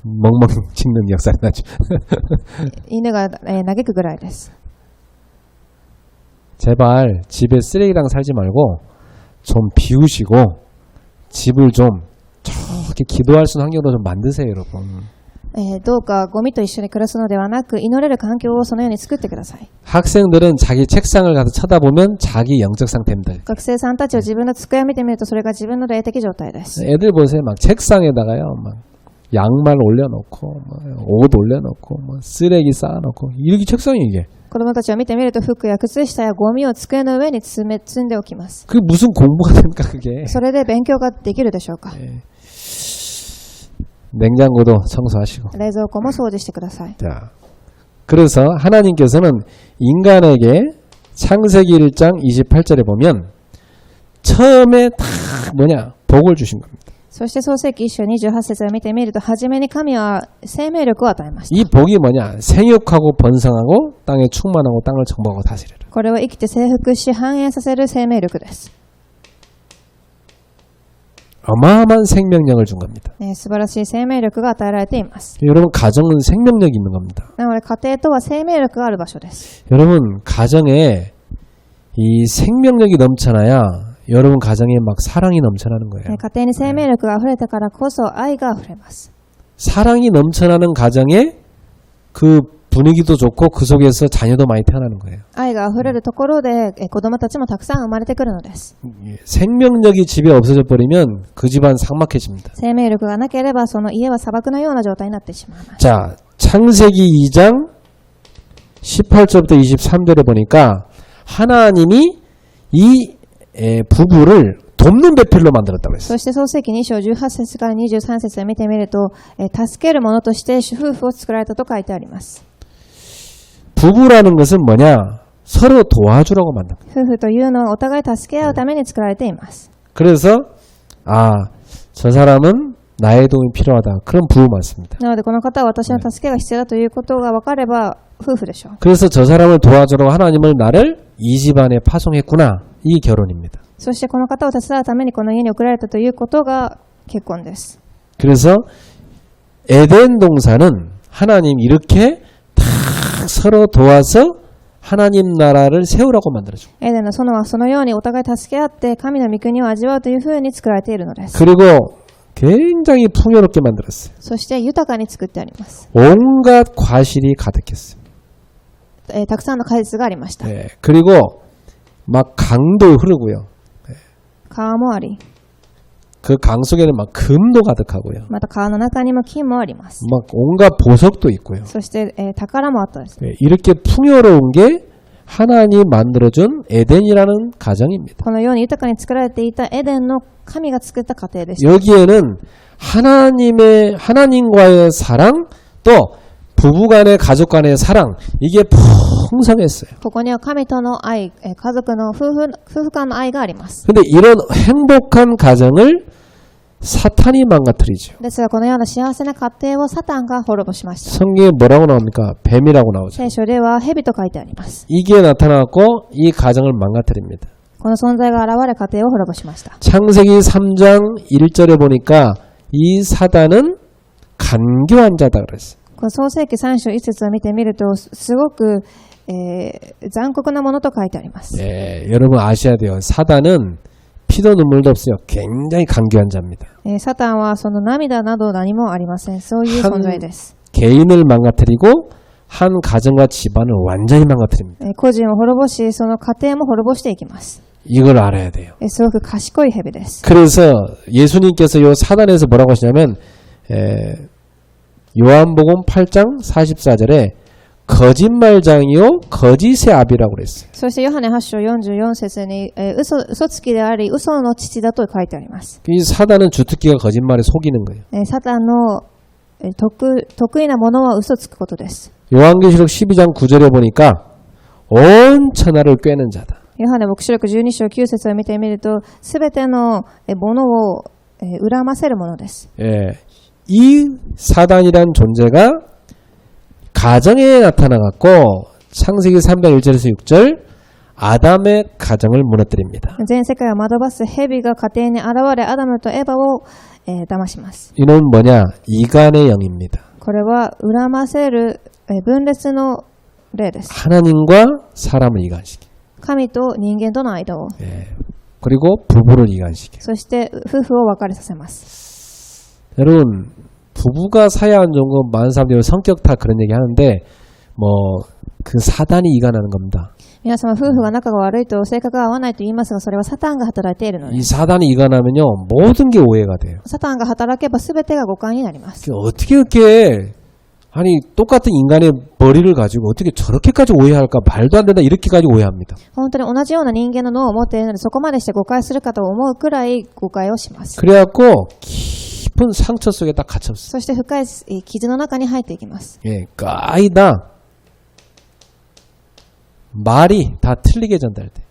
멍멍 찍는 역사가 나죠.
犬が、嘆くぐらいです。
제발 집에 쓰레기랑 살지 말고 좀 비우시고 집을 좀 저렇게 기도할 수 있는 환경으로 좀 만드세요, 여러분.
どうかゴミと一緒に暮らすのではなく祈れる環境をそのように作ってください。
학생들은 자기 책상을 가서 쳐다보면 자기 영적 상태입니다.
学生さんたちを自分の机を見てみるとそれが自分の霊的状態です。
애들 보세요. 막 책상에다가요. 막 양말 올려놓고 옷 올려놓고 쓰레기 쌓아놓고 이렇게 책상이 이게.
子供たちを見てみると服や靴下やゴミを机の上に積んでおきます。
그게 무슨 공부가 됩니까 그게.
それで勉強ができるでしょうか。
냉장고도 청소하시고.
冷蔵庫も掃除してください。
자, 그래서 하나님께서는 인간에게 창세기 1장 28절에 보면 처음에 다 복을 주신 겁니다.
そして創世記1章28節を見てみると、初めに神は生命力を与えました。
이 복이 생육하고 번성하고 땅에 충만하고 땅을 정복하고 다스리라.
これは生きて征服し繁栄させる生命力です。
어마어마한 생명력을 준 겁니다.
素晴らしい生命力が与えられています。
여러분 가정은 생명력이 있는 겁니다.
なので家庭とは生命力がある場所です。
여러분 가정에 이 생명력이 넘쳐나야 여러분 가정에 막 사랑이 넘쳐나는 거예요.
家庭に生命力が溢れたからこそ愛が溢れます。
사랑이 넘쳐나는 가정에 그 분위기도 좋고 그 속에서 자녀도 많이 태어나는 거예요.
愛が溢れるところで子供たちもたくさん生まれてくるのです。
생명력이 집에 없어져 버리면 그 집안 삭막해집니다.
生命力がなければその家は砂漠のような状態になってしまいます。
자, 창세기 2장 18절부터 23절에 보니까 하나님이 이 부부를 돕는 배필로 만들었다고 했어요.
そして創世記2章18節から23節を見てみると、助ける者として夫婦を作られたと書いてあります。
부부라는 것은 서로 도와주라고 만든 거예요.
夫婦というのはお互い助け合うために作られています。
그래서 저 사람은 나의 도움이 필요하다. 그런 부부 맞습니다.
なのでこの方は私の助けが必要だということが分かれば夫婦でしょう。
그래서 저 사람을 도와주라고 하나님을 나를 이 집안에 파송했구나. 이 결혼입니다.
そしてこの方を手伝うためにこの家に送られたということが結婚です。
그래서 에덴 동산은 하나님 이렇게 다 서로 도와서 하나님 나라를 세우라고 만들어줘.
エデンの園はそのようにお互い助け合って神の御国を味わうというふうに作られているのです。
그리고 굉장히 풍요롭게 만들었어요.
そして豊かに作ってあります。
온갖 과실이 가득했어요.
たくさんの果実がありました。
그리고 막 강도 흐르고요.
川もあり、
그 강 속에는 막 금도 가득하고요.
また川の中にも金もあります。
막 온갖 보석도 있고요.
そして、宝もあったです。
이렇게 풍요로운 게 하나님 만들어준 에덴이라는 가정입니다.
このように豊かに作られていたエデンの神が作った家庭でした。
여기에는 하나님과의 사랑 또 부부간의 가족간의 사랑 이게 풍성했어요.
ここには神との愛、家族の夫婦間の愛があります。
근데 이런 행복한 가정을 사탄이 망가뜨리죠.
ですがこのような幸せな家庭をサタンが滅ぼしました。
성경에 뭐라고 나옵니까? 뱀이라고 나오죠.
聖書では蛇と書いてあります。
이게 나타나고 이 가정을 망가뜨립니다.
この存在が現れ家庭を滅ぼしました。
창세기 3장 1절에 보니까 이 사단은 간교한 자다 그랬어요.
この創世記3章1節を見てみるとすごく、残酷なものと書いてあります。
여러분 아셔야 돼요. 사단은 피도 눈물도 없어요. 굉장히 간교한 자입니다.
サタンはその涙など何もありません。そういう存在です。
개인을 망가뜨리고 한 가정과 집안을 완전히 망가뜨립니다.
個人を滅ぼし、その家庭も滅ぼしていきます。
이걸 알아야 돼요.
すごく賢い蛇です。
그래서 예수님께서 요 사단에서 뭐라고 하시냐면 요한복음 8장 44절에 거짓말장이요 거짓의 아비라고 그랬어요.
そしてヨハネ8章44節に、嘘つきであり嘘の父だと書いてあります。
이 사단은 주특기가 거짓말에 속이는 거예요.
サタンの得意なものは嘘つくことです。
요한계시록 12장 9절에 보니까 온 천하를 꿰는 자다.
ヨハネ黙示録12章9節を見てみると、すべてのものを恨ませるものです。
이 사단이란 존재가 가정에 나타나갖고 창세기 3장 1절에서 6절 아담의 가정을 무너뜨립니다.
全世界を惑ばす蛇が家庭に現れ、アダムとエヴァを、騙します。
이놈은 뭐냐? 이간의 영입니다.
これは恨ませる、分裂の例です。
하나님과 사람을 이간시키.
神と人間との間を、
그리고 부부를 이간시키.
そして夫婦を別れさせます。
여러분 부부가 사이가 안 좋은 건 많은 사람들이 성격 다 그런 얘기 하는데 그 사단이 이간하는 겁니다.
皆様夫婦が仲が悪いと性格が合わないと言いますが、それはサタンが働いているので
이
す。
사단이 이간하면요 모든 게 오해가 돼요.
サタンが働けば全てが誤解になります。
어떻게 이렇게 아니 똑같은 인간의 머리를 가지고 어떻게 저렇게까지 오해할까? 말도 안 된다 이렇게까지 오해합니다.
本当に同じような人間の脳を持っているので、そこまでして誤解するかと思うくらい誤解をします。
그래갖고 깊이 깊은 상처 속에 딱 갇혔어요.
そして深い傷の中に入っていきます。
예, 까이다. 말이 다 틀리게 전달돼.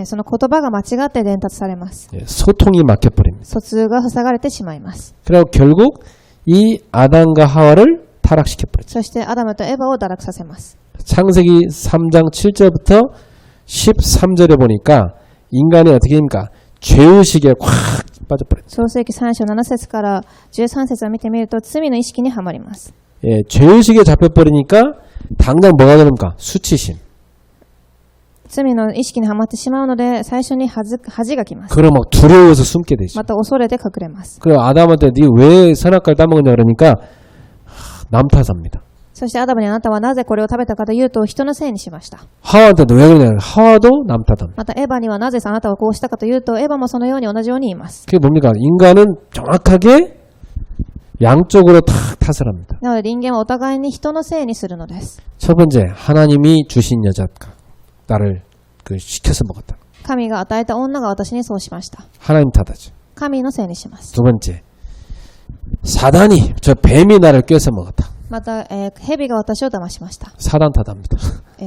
その言葉が間違って伝達されます。
예, 소통이 막혀버립니다.
疎通が塞がれてしまいます。
그리고 결국 이 아담과 하와를 타락시켜버렸죠.
そしてアダムとエバを堕落させます。
창세기 3장 7절부터 13절에 보니까 인간이 어떻게 됩니까? 죄의식에 콱 빠져버렸죠.
創世記3章7節から13節を見てみると罪の意識にはまります。
예, 죄의식에 잡혀버리니까 당장 뭐가 되는가? 수치심.
罪の意識にはまってしまうので最初に恥がきます。
그럼 막 두려워서 숨게 되죠.
また恐れて隠れます。
그리고 아담한테 네 왜 선악과를 따먹었냐 그러니까 남 탓합니다.
そしてアダムにあなたはなぜこれを食べたかというと人のせいにしました。
하와한테도 왜 그러냐? 하와도 남 탓합니다.
またエバにはなぜあなたはこうしたかというとエバもそのように同じように言います。
그게 뭡니까? 인간은 정확하게 양쪽으로 다 탓을 합니다.
なので人間はお互いに人のせいにするのです。
첫 번째, 하나님이 주신 여자가 나를 시켜서 먹었다.
神が与えた女が私にそうしました。
하나님 탓하죠.
神のせいにします。
두 번째, 사단이 저 뱀이 나를 꿰서 먹었다.
また、蛇が私を騙しました。
사단 탓합니다.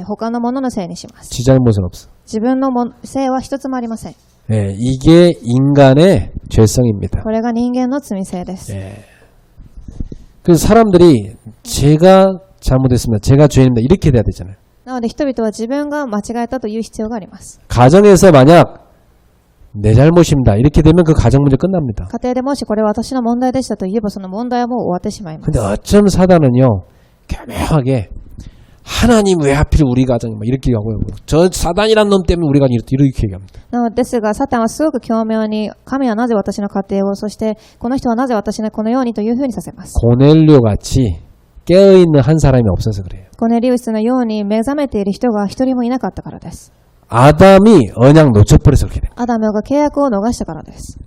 他の者のせいにします。
지 잘못은 없어.
自分のせいは一つもありません。
예, 이게 인간의 죄성입니다.
これが人間の罪性です。
예. 그래서 사람들이 제가 잘못했습니다. 제가 죄인입니다. 이렇게 돼야 되잖아요.
なので人々は自分が間違えたという必要があります。
가정에서 만약 내 잘못입니다. 이렇게 되면 그 가정 문제 끝납니다.
家庭でもしこれは私の問題でしたと言えばその問題はもう終わってしまいます。
근데 어쩜 사단은요, 교묘하게 하나님 왜 하필 우리 가정이 막 이렇게 하고요. 저 사단이란 놈 때문에 우리가 이렇게 얘기합니다.
なのですがサタンはすごく巧妙に神はなぜ私の家庭をそしてこの人はなぜ私のこのようにというふうにさせます。
고넬료 같이 깨어있는 한 사람이 없어서 그래요.
コネリウスのように目覚めている人が一人もいなかったからです。
아담이 언약 놓쳐버려서 그렇게 돼요.
アダムが契約を逃したからです。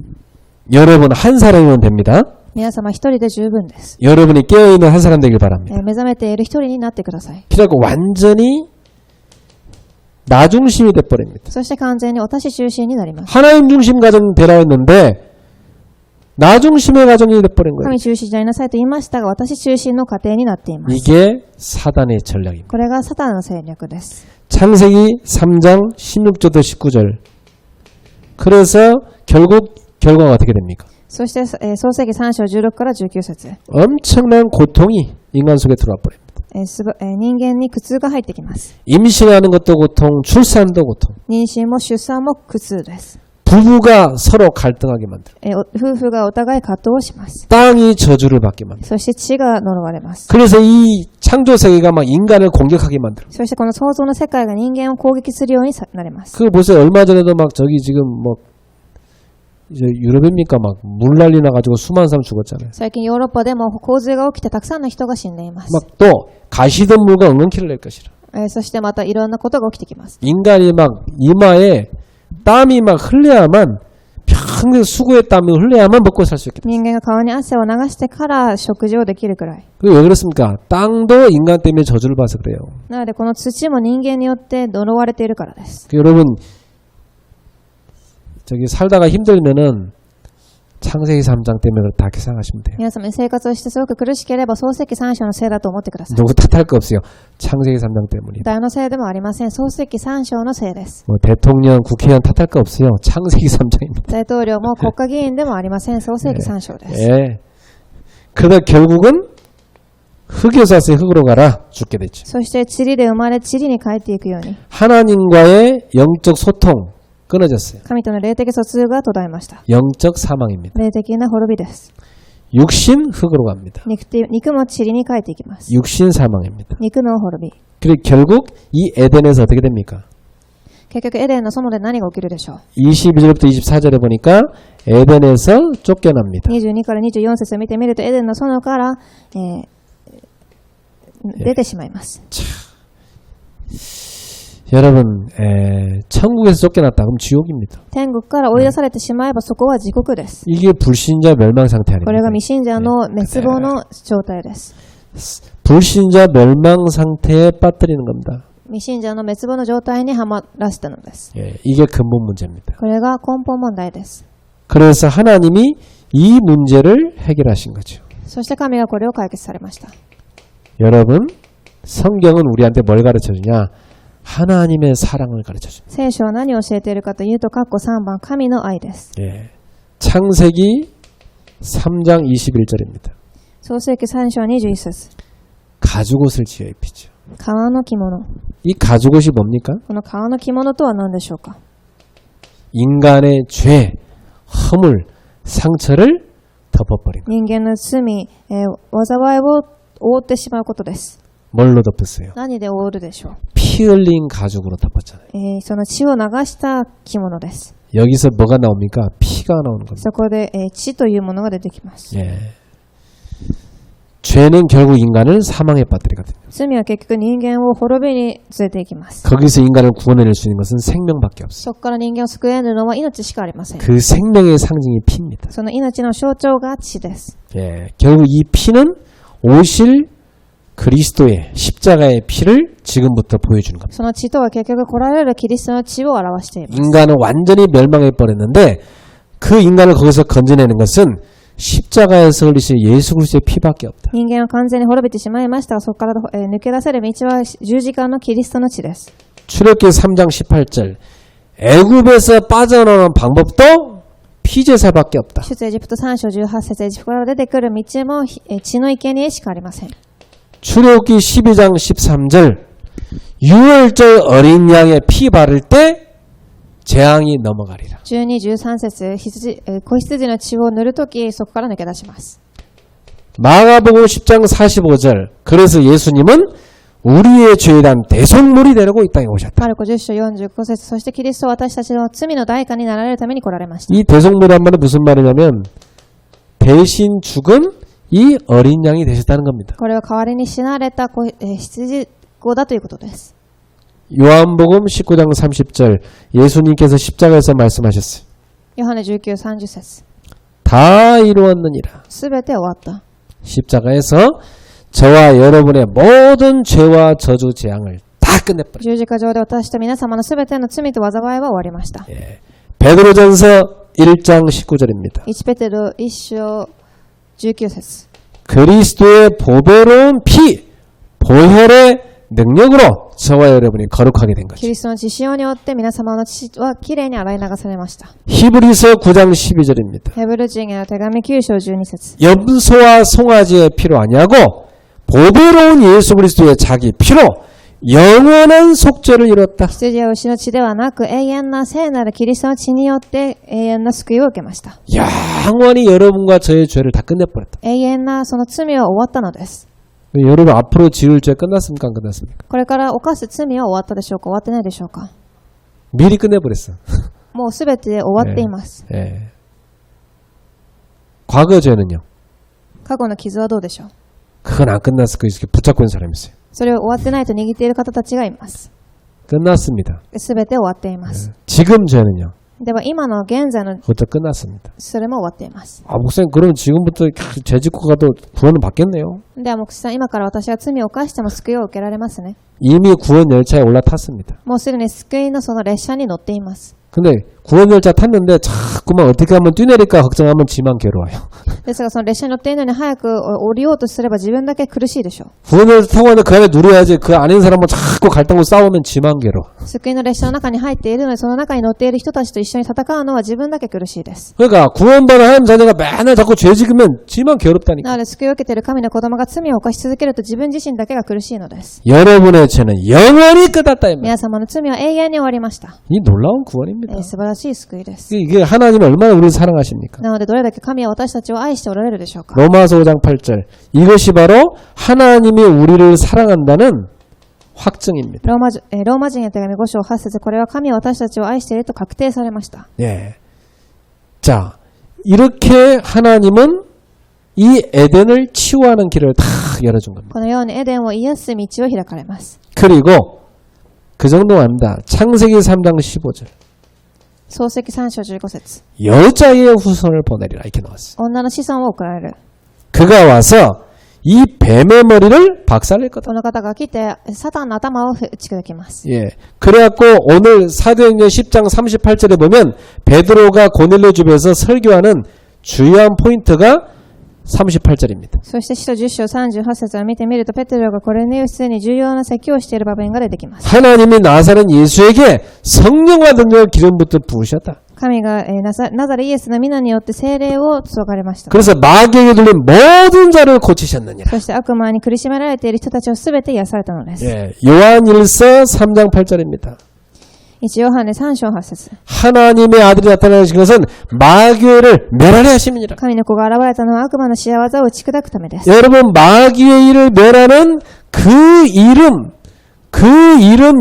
여러분 한 사람이면 됩니다.
皆様一人で十分です。
여러분이 깨어있는 한 사람 되길 바랍니다.
目覚めている一人になってください。
그래갖고 완전히 나 중심이 돼버립니다.
そして完全に私中心になります。
하나님 중심 가정 되라 했는데 나 중심의 가정이 돼버린 거예요.
神中心になりなさいと言いましたが私中心の家庭になっています。
이게 사단의 전략입니다.
これがサタンの戦略です。
창세기 3장 16절부터 19절. 그래서 결과가 어떻게 됩니까?
そして創世記3章16から19節
엄청난 고통이 인간 속에 들어와 버립니다.
人間に苦痛が入ってきます。
임신하는 것도 고통, 출산도 고통.
妊娠も出産も苦痛です。
부부가 서로 갈등하게 만들고
夫婦がお互い葛藤をします。
땅이 저주를 받게 만들고
そして地が呪われます。
그래서 이 창조 세계가 막 인간을 공격하게 만들고
そしてこの創造の世界が人間を攻撃するようになります。
그거 보세요. 얼마 전에도 막 저기 지금 뭐 이제 유럽입니까? 막 물 난리 나가지고 수많은 사람 죽었잖아요.
最近ヨーロッパでも洪水が起きてたくさんの人が死んでいます。
막 또 가시덤불과 응응키를 낼 것이라.
そしてまたいろんなことが起きてきます。
인간이 막 이마에 땀이 막 흘려야만 평생 수고의 땀이 흘려야만 먹고 살 수 있겠다.
人間が顔に汗を流してから食事をできるくらい。
그게 왜 그렇습니까? 땅도 인간 때문에 저주를 봐서 그래요.
なのでこの土も人間によって呪われているからです。
여러분 저기 살다가 힘들면은 창세기 3장 때문에 그렇게 생각하시면 돼요.
皆様生活をしてすごく苦しければ創世記3章のせいだと思ってください。
누구 탓할 거 없어요. 창세기 3장 때문이다.
誰のせいでもありません。創世記3章のせいです。
뭐 대통령, 국회의원 탓할 거 없어요. 창세기 3장입니다.
大統領も国家議員でもありません。創世記3章です。
예. 그러다 결국은 흙에서 왔으니 흙으로 가라. 죽게 되죠.
そして塵で生まれ塵に帰っていくように
하나님과의 영적 소통 끊어졌어요.
神との霊的疎通が途絶えました。
영적 사망입니다.
霊的な滅びです。
육신 흙으로 갑니다.
肉も塵に帰っていきます。
육신 사망입니다.
肉の滅び。
그리고 결국 이 에덴에서 어떻게 됩니까?
結局エデンの園で何が起きるでしょう。
22절부터 24절에 보니까 에덴에서 쫓겨납니다.
22から24節を見てみるとエデンの園から、出てしまいます。
여러분, 천국에서 쫓겨났다. 그럼 지옥입니다.
天国から追い出されてしまえばそこは地獄です。
이게 불신자 멸망 상태
これが
아닙니까?
未信者の滅亡の状態です。
불신자 멸망 상태에 빠뜨리는 겁니다.
未信者の滅亡の状態にはまらせたのです。
예, 이게 근본 문제입니다.
これが根本問題です。
그래서 하나님이 이 문제를 해결하신 거죠.
そして神がこれを解決されました。
여러분, 성경은 우리한테 뭘 가르쳐주냐? 하나님의 사랑을 가르쳐줍니다.
聖書は何を教えているかというと、括弧3番、神の愛です。
예. 창세기 3장 21절입니다.
創世記3章21節。
가죽옷을 지어 입히죠.
革の着物。
이 가죽옷이 뭡니까?
この革の着物とは何でしょうか。
인간의 죄, 허물, 상처를 덮어버린 것.
人間の罪、災いを覆ってしまうことです。
뭘로 덮었어요?
何で覆うでしょう。
피 흘린 가죽으로 덮었잖아요.
その血を流した着物です。
여기서 뭐가 나옵니까? 피가 나오는 겁니다.
そこで、血というものが出てきます。
예. 죄는 결국 인간을 사망에 빠뜨리거든요.
罪は結局人間を滅びに連れて行きます。
거기서 인간을 구원해낼 수 있는 것은 생명밖에 없어요.
そこから人間を救えるのは命しかありません。
그 생명의 상징이 피입니다.
その命の象徴が血です。
예. 결국 이 피는 오실 그리스도의 십자가의 피를 지금부터 보여주는 겁니다.
その血とは結局来られるキリストの血を表しています。
인간은 완전히 멸망해 버렸는데 그 인간을 거기서 건져내는 것은 십자가에서 흘리신 예수 그리스도의 피밖에 없다.
人間は完全に滅びてしまいましたが、そこから、抜け出せる道は十字架のキリストの血です。
출애굽기 3장 18절 애굽에서 빠져나오는 방법도 피제사밖에 없다.
出エジプト3章18節、エジプトから出てくる道も血の生贄しかありません。
출애굽기 12장 13절 유월절 어린 양의 피 바를 때 재앙이 넘어가리라.
12、13節、子羊の血を塗るとき、そこから抜け出します。
마가복음 10장 45절 그래서 예수님은 우리의 죄에 대한 대속물이 되려고 이 땅에 오셨다.
マルコ10章45節、そしてキリストは私たちの罪の代価になられるために来られました。
이 대속물이란 말은 무슨 말이냐면 대신 죽은 이 어린 양이 되셨다는 겁니다.
これは代わりに死なれた羊子だということです。
요한복음 19장 30절 예수님께서 십자가에서 말씀하셨어요.
ヨハネ19、30節。
다 이루었느니라.
すべて終わった。
십자가에서 저와 여러분의 모든 죄와 저주 재앙을 다 끝내버렸어요.
十字架上で私と皆様のすべての罪と災いは終わりました。
예. 베드로전서 1장 19절입니다.
1ペテロ1章19節。
그리스도의 보배로운 피, 보혈의 능력으로 저와 여러분이 거룩하게 된
キ
거죠.
リストの血潮によって皆様の血はきれいに洗い流されました。
히브리서 9장 12절입니다.
ヘブル人への手紙9章12節。
염소와 송아지의 피로 아니하고 보배로운 예수 그리스도의 자기 피로 영원한 속죄를 이뤘다.
羊や牛の血ではなく、永遠な聖なるキリストの血によって永遠な救いを受けました。
영원히 여러분과 저의 죄를 다 끝내버렸다.
永遠なその罪は終わったのです。
여러분 앞으로 지을 죄 끝났습니까? 안 끝났습니까?
これから犯す罪は終わったでしょうか、終わってないでしょうか。
미리 끝내버렸어.
もうすべて終わっています。
예. 과거 죄는요?
過去の傷はどうでしょう。
그건 안 끝났을 거 이렇게 붙잡고 있는 사람이 있어요.
それを終わってないと握っている方たちがいます。
끝났습니다.
すべて終わっています。
지금 죄는요?
では今の現在の
그것도 끝났습니다.
それも終わっています。
아, 목사님, 그럼 지금부터 죄 짓고 가도 구원은 받겠네요.
では牧師さん、今から私は罪を犯しても救いを受けられますね。
이미 구원 열차에 올라탔습니다.
もうすでに救いのその列車に乗っています。
근데 구원 열차 탔는데 자꾸만 어떻게 하면 뛰내릴까 걱정하면 지만 괴로워요.
ですがその列車に乗っているのに早く降りようとすれば自分だけ苦しいでしょう。
구원 열차 타고 왔는데 그 안에 누려야지 그 안에 있는 사람은 자꾸 갈등으로 싸우면 지만 괴로워.
救いの列車の中に入っているのにその中に乗っている人たちと一緒に戦うのは自分だけ苦しいです。
그러니까 구원받은 하나님 자녀가 맨날 자꾸 죄 지으면 지만 괴롭다니까.
なので救いを受けている神の子供が罪を犯し続けると自分自身だけが苦しいのです。
여러분의 죄는 영원히 끝났다. 이 말.
皆様の罪は永遠に終わりました。
이 놀라운 구원입니다.
素晴らしい救いです。
이게 하나님이 얼마나 우리를 사랑하십니까?
なのでどれだけ神は私たちを愛しておられるでしょうか。
로마서 5장 8절 이것이 바로 하나님이 우리를 사랑한다는 확증입니다.
ローマ人への手紙5章8節、これは神は私たちを愛していると確定されました。
예. 자, 이렇게 하나님은 이 에덴을 치유하는 길을 다 열어준 겁니다.
このようにエデンを癒す道を開かれます。
그리고 그 정도가 아닙니다. 창세기 3장 15절
創世記3章15節、
여자의 후손을 보내리라 이렇게 나왔어요.
女の子孫を送られる。
그가 와서 이 뱀의 머리를 박살낼 거다.
この方が来てサタンの頭を打ち砕きます。
예. 그래갖고 오늘 사도행전 10장 38절에 보면 베드로가 고넬료 집에서 설교하는 주요한 포인트가 38절입니다.
そして使徒10章38節を見てみると、ペテロがこれに普通に重要な説教をしている場面が出てきます。
하나님이 나사렛 예수에게 성령과 능력을 기름부터 부으셨다.
神がナザレイエスの皆によって聖霊を注がれました。
그래서 마귀에게 들린 모든 자를 고치셨느니라.
そして悪魔に苦しめられている人たちをすべて癒されたのです。
예, 요한일서 3장 8절입니다.
1ヨハネ3章8節
하나님의 아들이 나타나신 것은 마귀를 멸하려 하심이니라.
神の子が現れたのは悪魔の仕業を打ち砕くためです。
여러분 마귀의 일을 멸하는 그 이름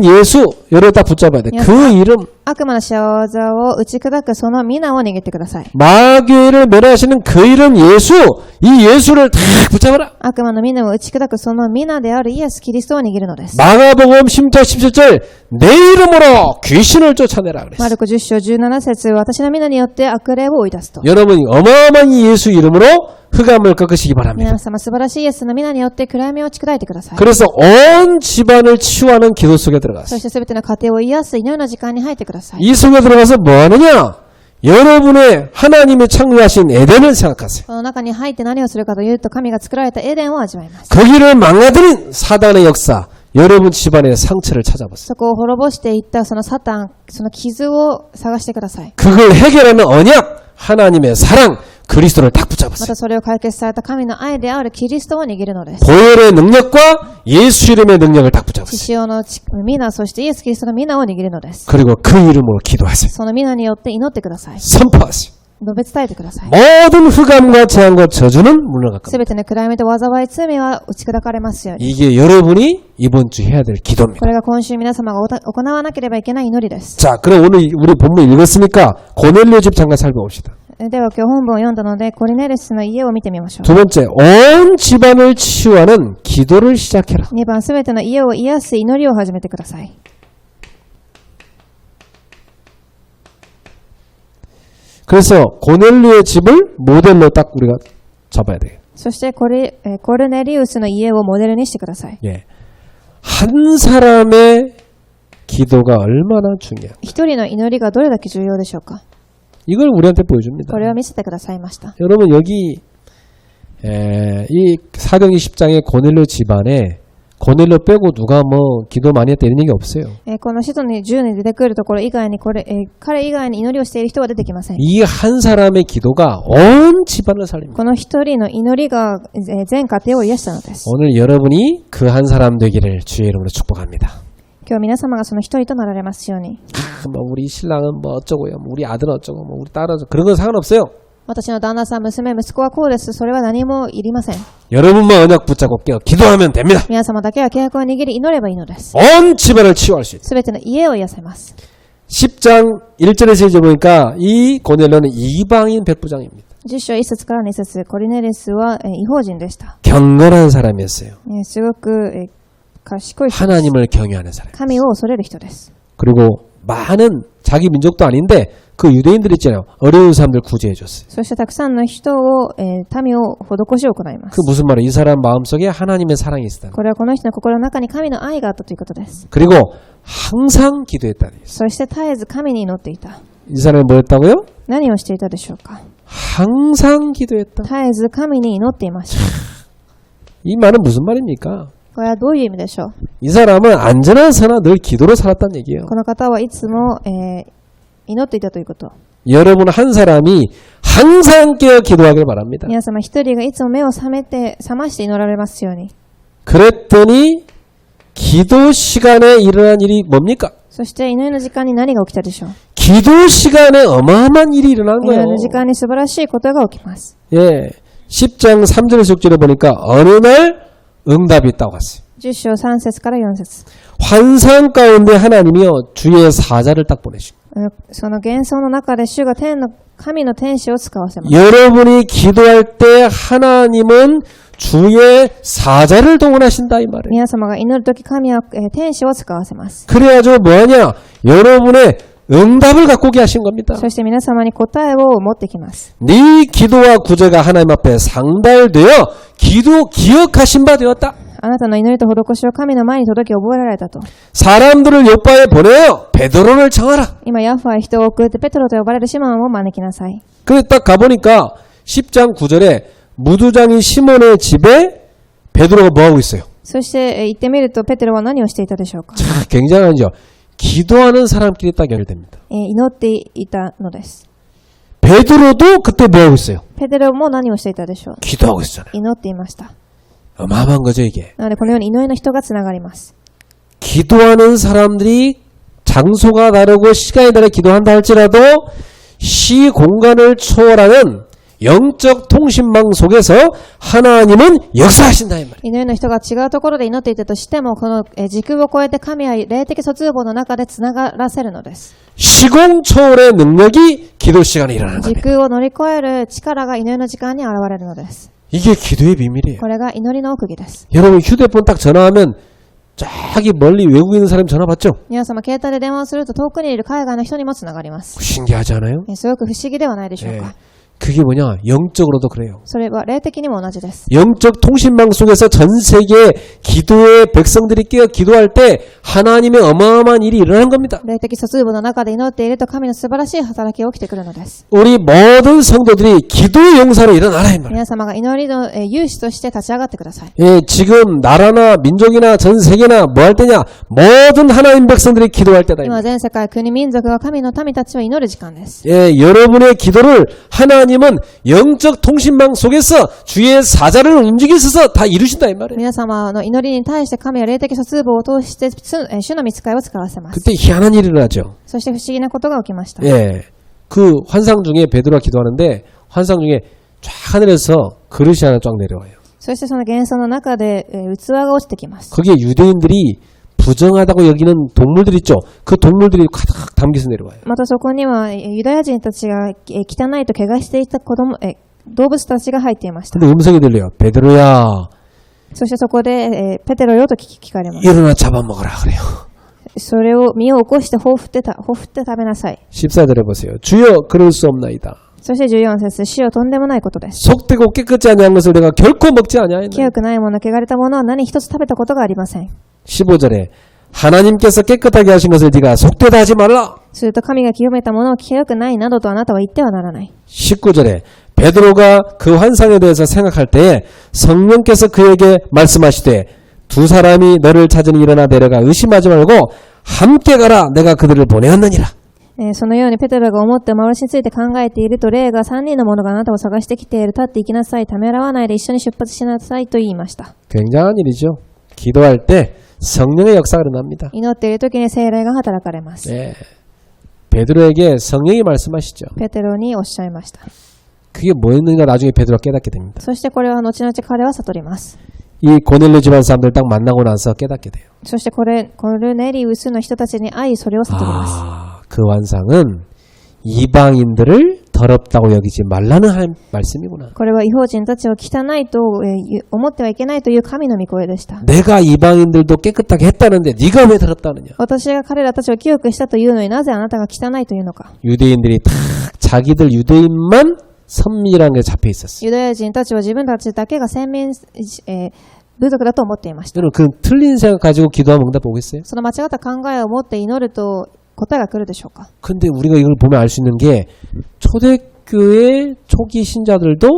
예수 여러분 딱 붙잡아야 돼. 그 이름
悪魔の仕業を打ち砕くその皆を握ってください。
마귀의 일을 멸하시는 그 이름 예수 이 예수를 다 붙잡아라.
悪魔の皆を打ち砕くその皆であるイエス・キリストを握るのです。
마가복음 10장 17절 내 이름으로 귀신을 쫓아내라
マ
그랬어요.
ルコ10章17節私の皆によって悪霊を追い出すと。
여러분 어마어마한 이 예수 이름으로 흑암을 꺾으시기 바랍니다.
皆様素晴らしいイエスの皆によって暗闇を打ち砕いてください。
그래서 온 집안을 치유하는 기도 속에
そ
들어갔어요.
してすべての家庭を癒す祈りの時間に入ってください。
이 속에 들어가서 뭐 하느냐? 여러분의 하나님이 창조하신 에덴을 생각하세요.
この中に入って何をするかというと、神が作られたエデンを味わいます。
거기를 망가뜨린 사단의 역사, 여러분 집안의 상처를 찾아보세요.
そこを滅ぼしていったそのサタン、その傷を探してください。
그걸 해결하는 언약, 하나님의 사랑, 그리스도를 딱
ま
붙잡으세요.
たそれを解決された神の愛であるキリストを握るのです。
보혈의 능력과 예수 이름의 능력을 딱
血
붙잡으세요.
潮の皆、そしてイエス・キリストの皆を握るのです。
그리고 그 이름으로 기도하세요.
その皆によって祈ってください。
선포하세요.
述べ伝えてください。
모든 흑암과 재앙과 저주는 물러갈
す
겁니다.
べての暗闇と災い、罪は打ち砕かれますように。
이게 여러분이 이번 주 해야 될 기도입니다.
これが今週皆様が行わなければいけない祈りです。
자, 그럼 오늘 우리 본문 읽었으니까 고넬료 집 잠깐 살펴봅시다.
では今日本文を読んだので、コリネレスの家を見てみましょう。
두 번째, 온 집안을 치유하는 기도를 시작해라.
2番、すべての家を癒す祈りを始めてください。
그래서 고넬료의 집을 모델로 딱 우리가 잡아야 돼요.
そしてコルネリウスの家をモデルにしてください。
예. 한 사람의 기도가 얼마나 중요해요.
一人の祈りがどれだけ重要でしょうか。
이걸 우리한테 보여줍니다.
これを見せてくださいました。
여러분 여기 이 사도행전 10장의 고넬료 집안에 고넬료 빼고 누가 뭐 기도 많이 했다 이런 얘기 없어요.
この使徒に10に出てくるところ以外に彼以外に祈りをしている人は出てきません。
이 한 사람의 기도가 온 집안을 살립니다.
この一人の祈りが全家庭を癒したのです。
오늘 여러분이 그 한 사람 되기를 주의 이름으로 축복합니다.
今日皆様がその一人となられますように。
뭐 우리 신랑은 뭐 어쩌고요, 뭐 우리 아들은 어쩌고, 뭐 우리 딸은 어쩌고 그런 건 상관없어요.
私の旦那さん、娘、息子はこうです。それは何もいりません。
여러분만 언약 붙잡고 기도하면 됩니다.
皆様だけは契約を握り祈ればいいのです。
온 집안을 치유할 수 있다.
すべての家を癒せます。
10장 1절에서 이제 보니까 이 고넬료는 이방인 백부장입니다.
10章1節から2節、コリネレスは異邦人でした。
경건한 사람이었어요.
すごく賢い人です。
하나님을 경외하는 사람.
神を恐れる人です。
그리고 많은 자기 민족도 아닌데 그 유대인들 있잖아요. 어려운 사람들 구제해 줬어요.
そしてたくさんの人を、民を施しを行いま
그
す。
무슨 말이에요? 이 사람 마음속에 하나님의 사랑이 있었다.
これはこの人の心の中に神の愛があったということです。
그리고 항상 기도했다.
そして絶えず神に祈っていた。
이 사람이 뭐였다고요?
何をしていたでしょうか。
항상 기도했다.
絶えず神に祈っていました。
이 말은 무슨 말입니까?
これはどういう意味でしょう。
이 사람은 안전한 선화 늘 기도로 살았다는 얘기예요.
この方はいつも、祈っていたということ。
여러분 한 사람이 항상 깨어 기도하길 바랍니다.
皆様一人がいつも目を覚まして祈られますように。
그랬더니 기도 시간에 일어난 일이 뭡니까?
そして祈りの時間に何が起きたでしょう。
기도 시간에 어마어마한 일이 일어난
祈
거예요.
りの時間に素晴らしいことが起きます。
예, 10장 3절에서 6절에 보니까 어느 날 응답이 있다고 했어요.
10章3節から4節。
환상 가운데 하나님이요 주의 사자를 딱 보내시고
その幻想の中で主が神の天使を使わせます。
여러분이 기도할 때 하나님은 주의 사자를 동원하신다 이 말이에요.
皆様が祈るとき神は天使を使わせます。
그래가지고 뭐하냐 여러분의 응답을 갖고 오게 하신 겁니다.
そして皆様に答えを持ってきます。
네 기도와 구제가 하나님 앞에 상달되어 기억하신 바 되었다.
あなたの祈りと施しを神の前に届け覚えられたと。
사람들을 요바에 보내어 베드로를 청하라.
今ヤッファへ人を送ってペトロと呼ばれるシモンを招きなさい。
그래 딱 가보니까 10장 9절에 무두장이 시몬의 집에 베드로가 뭐하고 있어요?
そして行ってみるとペテロは何をしていたでしょうか。
자, 굉장하죠. 기도하는 사람끼리 딱 연결됩니다.
祈っていたのです。
베드로도 그때 뭐하고 있어요?
ペテロも何をしていたでしょう。
기도하고 있었잖아요.
祈っていました。
어마어마한 거죠, 이게.
なのでこのように祈りの人がつながります。
기도하는 사람들이 장소가 다르고 시간이 다르게 기도한다 할지라도 시 공간을 초월하는 영적 통신망 속에서 하나님은 역사하신다 이 말이에요.
祈りの人が違うところで祈っていたとしても、この時空を超えて神は霊的疎通母の中でつながらせるのです。
시공 초월의 능력이 기도 시간에 일어나는
時
겁니다.
空を乗り越える力が祈りの時間に現れるのです。
이게 기도의 비밀이에요.
これが祈りの奥義です。
여러분 휴대폰 딱 전화하면 저기 멀리 외국에 있는 사람이 전화 받죠?
皆様、携帯で電話をすると遠くにいる海外の人にもつながります。
신기하지 않아요?
すごく不思議ではないでしょうか。
그게 뭐냐? 영적으로도 그래요.
それは霊的にも同じです。
영적 통신망 속에서 전 세계 기도의 백성들이 깨어 기도할 때 하나님의 어마어마한 일이 일어나는 겁니다.
霊的疎通母の中で祈っていると神の素晴らしい働きが起きてくるのです。
우리 모든 성도들이 기도의 용사로 일어나라 이 말이에요.
皆様が祈りの勇士として立ち上がってください。
예, 지금 나라나 민족이나 전 세계나 뭐 할 때냐? 모든 하나님 백성들이 기도할 때다. 이
今
말이에요.
全世界、国、民族が神の民たちは祈る時間です。
예, 여러분의 기도를 하나님은 영적 통신망 속에서 주의 사자를 움직이셔서 다 이루신다 이 말이에요.
皆様の祈りに対して神は霊的疎通母を通して主の御使いを使わせます。
그때 희한한 일이 일어나죠.
そして不思議なことが起きました。
예, 그 환상 중에 베드로가 기도하는데 환상 중에 쫙 하늘에서 그릇이 하나 쫙 내려와요.
そしてその幻想の中で器が落ちてきます。
거기에 유대인들이 부정하다고 여기는 동물들 있죠. 그 동물들이 가득 담겨서 내려와요.
またそこにはユダヤ人たちが汚いと怪我していた動物たちが入っていました。
근데 음성이 들려요. 베드로야,
そしてそこでペテロよと聞かれます。
일어나 잡아먹어라 그래요.
それを身を起こしてほふって食べなさい。
14절 해보세요. 주여 그럴 수 없나이다.
そして14節、死をとんでもないことです。
속되고 깨끗지 아니한 것을 내가 결코 먹지 아니하였나이다.
清くないもの、汚れたものは何一つ食べたことがありません。
15절에 하나님께서 깨끗하게 하신 것을 네가 속되다 하지 말라.
すると神が清めたものを清くないなどとあなたは言ってはならない。
19절에 베드로가 그 환상에 대해서 생각할 때에 성령께서 그에게 말씀하시되 두 사람이 너를 찾으니 일어나 내려가 의심하지 말고 함께 가라 내가 그들을 보내었느니라.
そのようにペテロが思って幻について考えていると霊が3人の者があなたを探してきている。立って行きなさい。ためらわないで一緒に出発しなさいと言いました。
굉장한 일이죠. 기도할 때 성령의 역사가 일어납니다.
祈っている時に聖霊が働かれます。
네. 베드로에게 성령이 말씀하시죠.
ペテロにおっしゃいました。
그게 뭐였는가 나중에 베드로가 깨닫게 됩니다.
そしてこれは後々彼は悟ります。
이 고넬료 집안 사람들 딱 만나고 나서 깨닫게 돼요.
そしてコルネリウスの人たちに会いそれを悟ります。
그 환상은 이방인들을 더럽다고 여기지 말라는 말씀이구나.
これは異邦人たちを汚いと思ってはいけないという神の御声でした。
내가 이방인들도 깨끗하게 했다는데 네가 왜 더럽다느냐.
私が彼らたちを清くしたというのになぜあなたが汚いというのか。
유대인들이 다 자기들 유대인만 선민이라는 게 잡혀 있었어요.
ユダヤ人たちは自分たちだけが先民、部族だと思っていました。
여러분 그 틀린 생각 가지고 기도하면 응답 오겠어요?
その間違った考えを持って祈ると答えが来るでしょうか。
근데 우리가 이걸 보면 알 수 있는 게 초대교회 초기 신자들도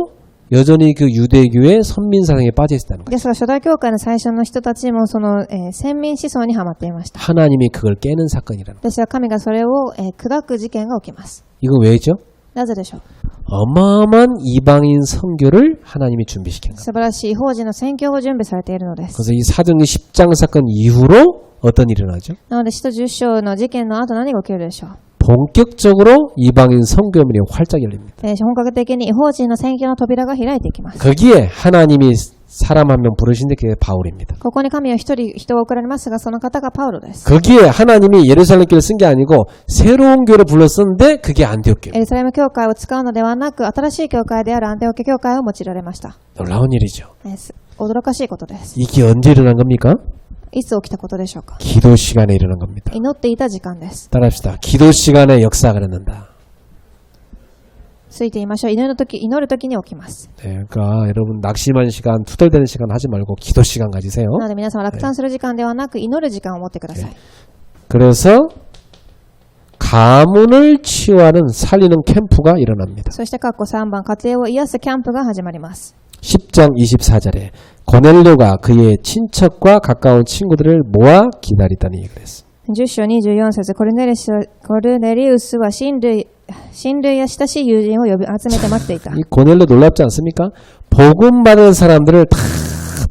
여전히 그 유대교의 선민 사상에 빠져 있었다는 거예요.
ですが初代教会の最初の人たちもその、先民思想にはまっていました。
하나님이 그걸 깨는 사건이라는 거예요.
ですが神がそれを、砕く事件が起きます。
이건 왜죠?
なぜでしょう。
어마어마한 이방인 선교를 하나님이 준비시킨 거예요.
素晴らしい異邦人の宣教を準備されているのです。
그래서 이 사도행전 10장 사건 이후로 어떤 일이 일어나죠?
なので使徒10章の事件の後何が起きるでしょう。
본격적으로 이방인 선교문이 활짝 열립니다.
本格的に異邦人の宣教の扉が開いていきます。
거기에 하나님이 사람 한 명 부르신데 그게 바울입니다.
ここに神は一人人が送られますが、その方がパウロです。
거기에 하나님이 예루살렘 교회를 쓴 게 아니고 새로운 교회를 불렀었는데 그게 안디옥 교회.
エルサレム教会を使うのではなく、新しい教会であるアンテオケ教会を用いられました。
놀라운 일이죠.
驚かしいことです。
이게 언제 일어난 겁니까?
いつ起きたことでしょうか。
기도 시간에 일어난 겁니다.
祈っていた時間です。
따라합시다. 기도 시간에 역사가 일어난다.
ついていましょう。祈るときに起きます。
네, 그러니까 여러분 낙심한 시간, 투덜대는 시간 하지 말고 기도 시간 가지세요.
なので皆さんは落胆する時間ではなく、祈る時間を持ってください。
그래서 가문을 치유하는 살리는 캠프가 일어납니다.
そして括弧3番、家庭を癒すキャンプが始まります。
10장 24절에 고넬료가 그의 친척과 가까운 친구들을 모아 기다리다니 그랬어.
10章24節、コルネリウスは親類や親しい友人を呼び集めて待っていた。
이 고넬료 놀랍지 않습니까? 복음 받은 사람들을 다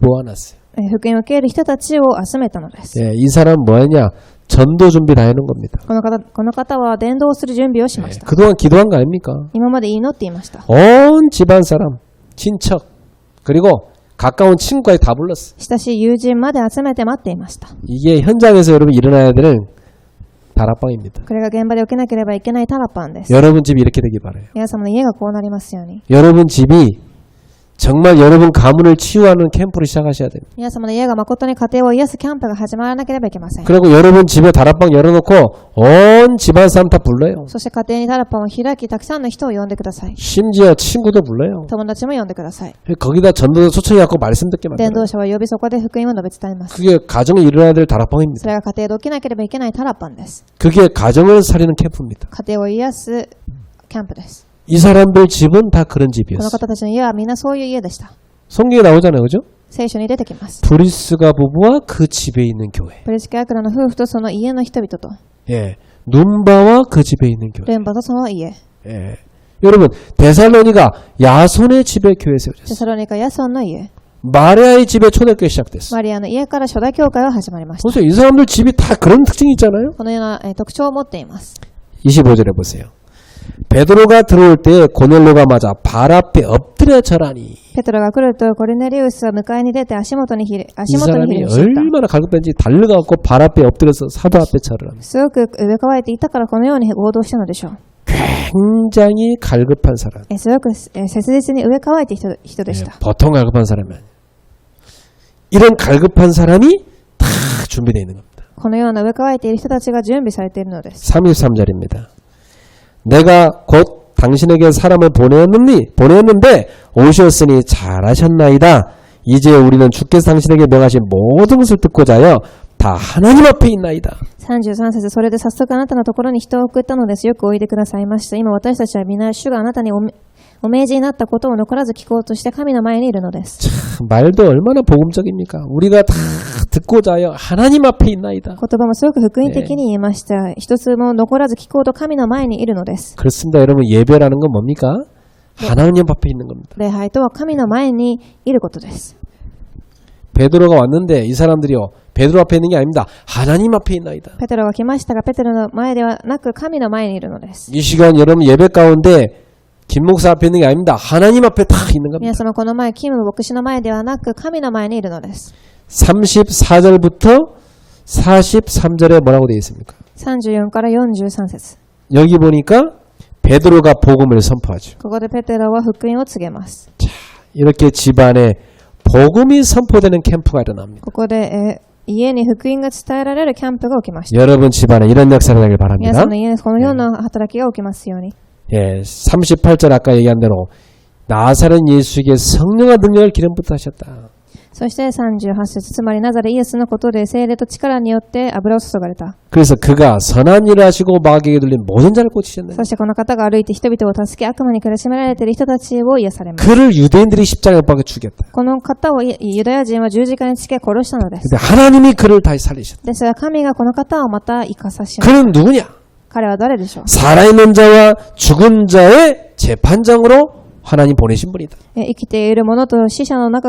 모아놨어요.
福音を受ける人たちを集めたのです。
예, 이 사람 뭐했냐? 전도 준비 다 해놓은 겁니다.
この方は伝道する準備をしました。
그동안 기도한 거 아닙니까?
今まで祈っていました。
온 집안 사람, 친척, 그리고 가까운 친구까지 다 불렀어.
親しい友人まで集めて待っていました。
이게 현장에서 여러분 일어나야 되는 다락방입니다.
これが現場で起きなければいけないタラパンです。
여러분 집이 이렇게 되길 바라요.
皆様の家がこうなりますように。
여러분 집이 정말 여러분 가문을 치유하는 캠프를 시작하셔야 됩니다.
皆様の家が誠に家庭を癒すキャンプが始まらなければいけません。
그리고 여러분 집에 다락방 열어놓고 온 집안 사람 다 불러요.
そして家庭にタラパンを開き、たくさんの人を呼んでください。
심지어 친구도 불러요.
友達も呼んでください。
거기다 전도도 초청해갖고 말씀 듣게
伝
만들어요.
道者を呼び、そこで福音を述べ伝えます。
그게 가정에 일어나야 될
そ
다락방입니다.
れが家庭で起きなければいけないタラパンです。
그게 가정을 살리는 캠프입니다.
家庭を癒すキャンプです。
이 사람들 집은 다 그런
この
집이었어요.
方たちの家はみんなそういう家でした。
성경에 나오잖아요. 그죠?
聖書に出てきます。
브리스가 부부와 그 집에 있는 교회.
プリスケ・アクラの夫婦とその家の人々と、
예. 눈바와 그 집에 있는 교회.
レンバとその家、
예. 여러분, 데살로니가 야손의 집에 교회
テ
세워졌어요.
サロニカ・ヤソンの家、
마리아의 집에 초대교회 시작됐어요.
マリアの家から初代教会が始まりました。
보세요. 이 사람들 집이 다 그런 특징이 있잖아요.
このような特徴を持っています。
25절에 보세요. 베드로가 들어올 때 고넬료가 맞아 발 앞에 엎드려 절하니.
ペトロが来るとコルネリウスは迎えに出て足元にひ
이
れ伏
사람이
した。
얼마나 갈급했는지 달려가고 발 앞에 엎드려서 사도 앞에 절을 합니다.
すごく植え替えていたからこのように合同したのでしょう。
굉장히 갈급한 사람.
すごく切実に植え替えていた人でし
예,
た。
보통 갈급한 사람이 아니에요. 이런 갈급한 사람이 다 준비되어 있는 겁니다.
このような植え替えている人たちが準備されているのです。
33절입니다. 내가 곧 당신에게 사람을 보내었는데 오셨으니 잘하셨나이다. 이제 우리는 주께서 당신에게 명하신 모든 것을 듣고자 하여 다 하나님 앞에 있나이다.
33節、それで早速あなたのところに人を送ったのです。よくおいでくださいました。今私たちは皆主があなたにお命じになったことを残らず聞こうとして神の前にいるのです。
말도 얼마나 복음적입니까? 우리가 다 듣고자 하여 하나님 앞에 있나이다.
言葉もすごく福音的に言いました。一つも残らず聞こうと神の前にいるのです。
그렇습니다. 여러분 예배라는 건 뭡니까? 하나님 앞에 있는 겁니다.
礼拝とは神の前にいることです。
베드로가 왔는데 이 사람들이요. 베드로 앞에 있는 게 아닙니다. 하나님 앞에 있나이다.
ペテロが来ましたが、ペテロの前ではなく神の前にいるのです。
이 시간 여러분 예배 가운데 김 목사 앞에 있는 게 아닙니다. 하나님 앞에 다 있는 겁니다.
皆様この前、キム牧師の前ではなく神の前にいるのです。
34절부터 43절에 뭐라고 되어 있습니까?
34から43節。
여기 보니까 베드로가 복음을 선포하죠.
ここでペテロは福音を告げます。
이렇게 집안에 복음이 선포되는 캠프가 일어납니다.
ここで、家に福音が伝えられるキャンプが起きました。
여러분 집안에 이런 역사가 되길
皆
바랍니다.
さんの家にこのような働きが起きますように。
예, 38절 아까 얘기한 대로 나사렛 예수에게 성령과 능력을 기름부터 하셨다.
そして38節、つまりナザレイエスのことで聖霊と力によって油を注がれた。
그래서 그가 선한 일을 하시고 마귀에게 들린 모든 자를 고치셨네.
そしてこの方が歩いて人々を助け、悪魔に苦しめられている人たちを癒されます。
그를 유대인들이 십자가에 못 박아 죽였다.
この方をユダヤ人は十字架につけ殺したのです。
근데 하나님이 그를 다시 살리셨다.
ですが神がこの方をまた生かさしました。
그는 누구냐?
彼は誰でしょう。
살아있는 자와 죽은 자의 재판장으로 하나님 보내신 분이다.
生きている者と死者の代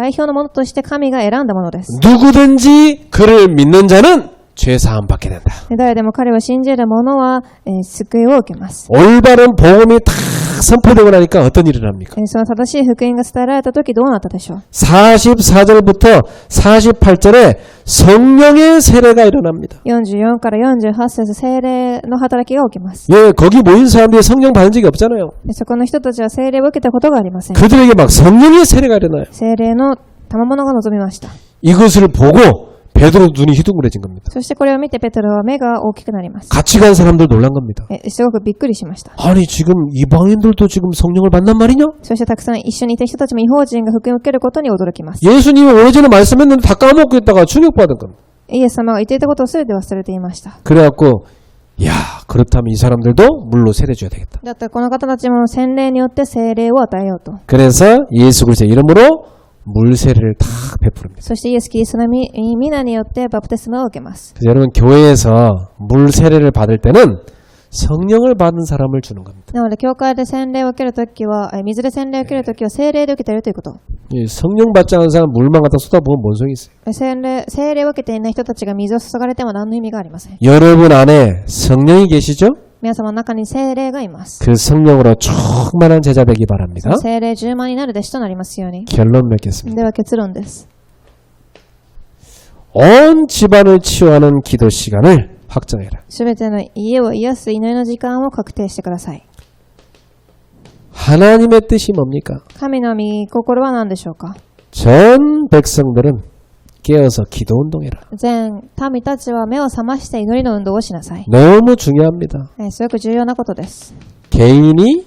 表の者として神が選んだものです。
누구든지 그를 믿는 자는 죄사함 받게 된다.
誰でも彼を信じる者は、救いを受けます。
올바른 복음이 다 선포되고 나니까 어떤 일이 일어납니까?
その正しい福音が伝えられた時どうなったでしょう。
44절부터 48절에 성령의 세례가 일어납니다.
44から48節、聖霊の働きが起きます。
예, 거기 모인 사람들이 성령 받은 적이 없잖아요.
そこの人たちは聖霊を受けたことがありません。
그들에게 막 성령의 세례가 일어나요.
聖霊の賜物が望みました。
이것을 보고 베드로 눈이 휘둥그레진 겁니다.
そしてこれを見てペテロは目が大きくなります。
같이 간 사람들 놀란 겁니다.
すごくびっくりしました。
아니 지금 이방인들도 지금 성령을 받난 말이냐?
そしてたくさん一緒にいた人たちも異邦人が福音を受けることに驚きます。
예수님이 오래전에 말씀했는데 다 까먹고 있다가 충격받은 겁니다.
イエス様が言っていたことを全て忘れていました。
그래갖고 야, 그렇다면 이 사람들도 물로 세례줘야 되겠다.
だったらこの方たちも洗礼によって聖霊を与えようと。
그래서 예수 그리스도의 이름으로 물 세례를 다 베푸릅니다.
そしてイエス・キリストの皆によってバプテスマを受けます。
그래서 여러분 교회에서 물 세례를 받을 때는 성령을 받은 사람을 주는 겁니다.
なので、教会で洗礼を受けるときは、水で洗礼を受けるときは聖霊で受けているということ。
이 성령 받지 않은 사람 물만 갖다 쏟아부으면 뭔 소용이 있어요?
聖霊を受けていない人たちが水を注がれても何の意味がありません。
여러분 안에 성령이 계시죠?
皆様の中に聖霊がいます。
그 성령으로 충만한 제자 되기 바랍니다.
聖霊10万になる弟子となりますように。
결론 맺겠습니다.
では結論です。
온 집안을 치유하는 기도 시간을 확정해라.
すべての家を癒す祈りの時間を確定してください。
하나님의 뜻이 뭡니까?
神の御心は何でしょうか。
전 백성들은 깨어서 기도 운동해라.
全民たちは目を覚まして祈りの運動をしなさい。
너무 중요합니다.
すごく重要なことです。
개인이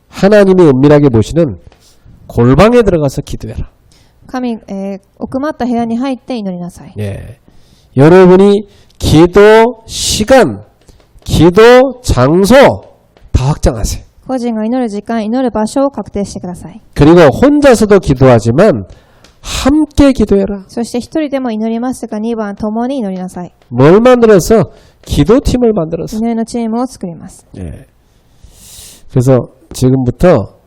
하나님이 은밀하게 보시는 골방에 들어가서 기도해라.
神、奥まった部屋に入って祈りなさい。
예. 여러분이 기도 시간, 기도 장소 다 확정하세요.
個人が祈る時間、祈る場所を確定してください。
그리고 혼자서도 기도하지만 함께 기도해라.
そして一人でも祈りますが、2番共に祈りなさい。
뭘 만들어서? 기도팀을 만들었어.
祈りのチームを作ります。
예. 그래서 지금부터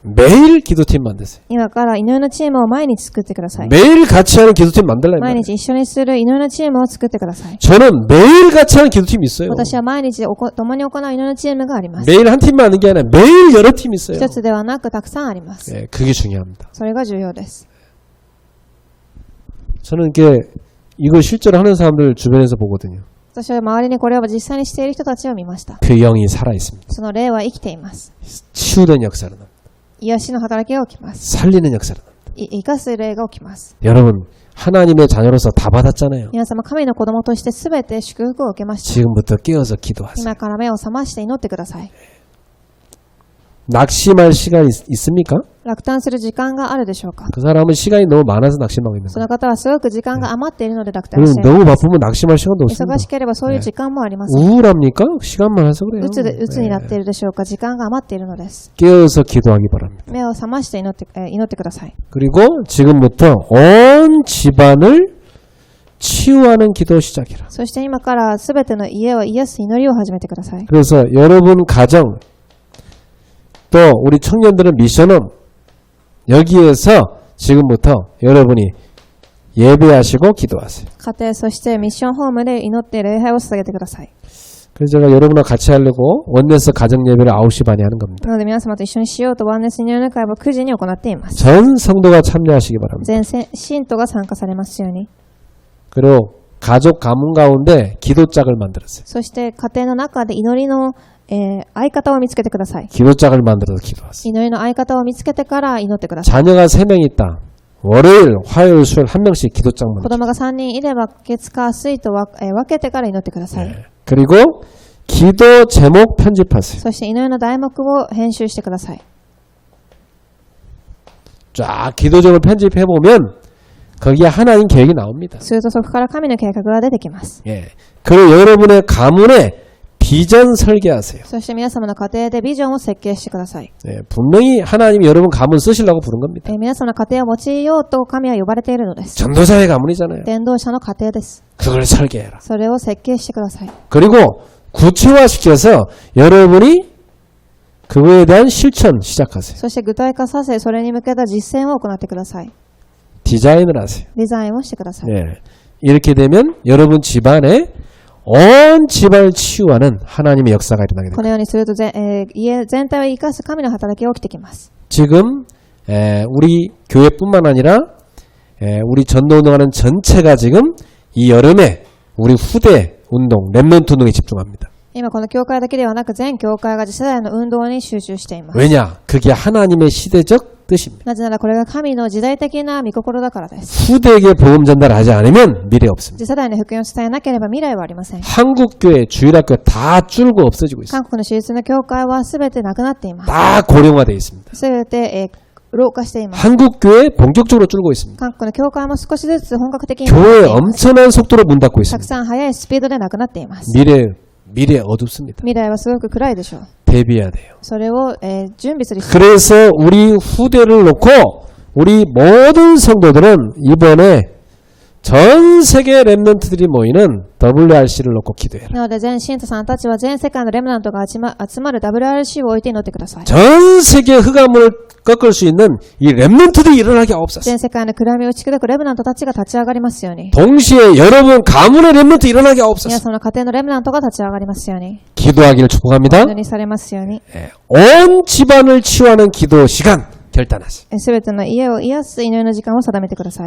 매일 기도팀 만드세요.
今から祈りのチームを毎日作ってください。
매일 같이 하는 기도팀 만들라.
毎日一緒にする祈りのチームを作ってください。
저는 매일 같이 하는 기도팀이 있어요.
私は毎日共に行う祈りのチームがあります。
매일 한 팀만 하는 게 아니라 매일 여러 팀이 있어요.
一つではなくたくさんあります。
예, 그게 중요합니다.
それが重要です。
저는 이걸 실제로 하는 사람들 주변에서 보거든요.
私は周りにこれを実際にしている人たちを見ました。
그 영이 살아 있습니다.
その霊は生きています。
치유된 역사는 납니다.
癒しの働きが起きます。
살리는 역사는 납니다.
生かす霊が起きます。
여러분 하나님의 자녀로서 다 받았잖아요.
皆様、神の子供としてすべて祝福を受けました。
지금부터 깨어서 기도하세요.
今から目を覚まして祈ってください。
낙심할 시간이 있습니까?
落胆する時間があるでしょうか。
그 사람은 시간이 너무 많아서 낙심하고 있는
そ
거예요.
の方はすごく時間が余っているので落胆
그럼
しています。
너무 바쁘면 낙심할 시간도 없습니다.
忙しければそういう時間もありません。
우울합니까? 시간만 해서 그래요.
鬱になっているでしょうか。時間が余っているのです。
깨어서 기도하기 바랍니다.
目を覚まして祈ってください。
그리고 지금부터 온 집안을 치유하는 기도 시작이라.
そして今からすべての家を癒す祈りを始めてください。
그래서 여러분 가정 또 우리 청년들은 미션은 여기에서 지금부터 여러분이 예배하시고 기도하세요.
家庭、そしてミッションホームで祈って礼拝を捧げてください。
그래서 제가 여러분과 같이 하려고 원네스 가정 예배를 9시 반에 하는 겁니다.
なので皆様と一緒にしようとワンネス祈りの会は9時に行っています。
전 성도가 참여하시기 바랍니다.
全信徒が参加されますように。
그리고 가족 가문 가운데 기도짝을 만들었어요.
そして家庭の中で祈りの、相方を見つけてください。
기도짝을 만들어서 기도하세요.
祈りの相方を見つけてから祈ってください。
자녀가 3명 있다. 월요일, 화요일, 수요일 한 명씩 기도짝
子
만들어요.
供が3人いれば月火水と分けてから祈ってください。
그리고 기도 제목 편집하세요.
そして祈りの題目を編集してください。
쫙 기도 제목을 편집해보면 거기에 하나님 계획이 나옵니다.
するとそこから神の計画が出てきます。
예. 그리고 여러분의 가문에 비전 설계하세요.
そして皆様の家庭でビジョンを設計してください。
예. 분명히 하나님이 여러분 가문 쓰시려고 부른 겁니다.
皆様の家庭を用いようと神は呼ばれているのです。
전도자의 가문이잖아요.
伝道者の家庭です。
그걸 설계해라.
それを設計してください。
그리고 구체화시켜서 여러분이 그거에 대한 실천 시작하세요.
そして具体化させ、それに向けた実践を行ってください。
디자인을 하세요.
デザインをしてください。
예. 이렇게 되면 여러분 집안에 온 집안을 치유하는 하나님의 역사가 일어나게
こ
됩니다.
のようにすると家全体を生かす神の働きが起きてきます。
지금 우리 교회뿐만 아니라 우리 전도운동하는 전체가 지금 이 여름에 우리 후대 운동, 랩런트 운동에 집중합니다.
今この教会だけではなく全教会が次世代の運動に集中しています。
왜냐? 그게 하나님의 시대적 뜻입니다.
なぜならこれが神の時代的な御心だからです。
후대에게 복음 전달하지 않으면 미래 없습니다.
次世代の福音を伝えなければ未来はありません。
한국교회, 주일학교 다 줄고 없어지고 있습니다.
韓国の私立の教会はすべてなくなっています。
다 고령화되어 있습니다.
すべて、老化しています。
한국 교회 본격적으로 줄고 있습니다.
韓国の教会も少しずつ本格的に
교회
た
엄청난 속도로 문 닫고
く
있습니다.
さん速いスピードでなくなっています。
미래 어둡습니다.
未来はすごく暗いでしょう。
대비해야 돼요.
それを、準備する必要。
그래서 우리 후대를 놓고 우리 모든 성도들은 이번에 전 세계 랩런트들이 모이는 WRC를 놓고 기도해라.
なので全信徒さんたちは全世界のレムナントが集まる WRC を置いて祈ってください。
전 세계 흑암을 꺾을 수 있는 이 랩런트들이 일어나게 하옵소서.
全世界の暗闇を打ち砕くレムナントたちが立ち上がりますように。
동시에 여러분 가문의 랩런트 일어나게
皆
하옵소서.
さんの家庭のレムナントが立ち上がりますように。
기도하기를 축복합니다.
祈りされますように。
온 집안을 치유하는 기도 시간 결단하세요.
すべての家を癒す祈りの時間を定めてください。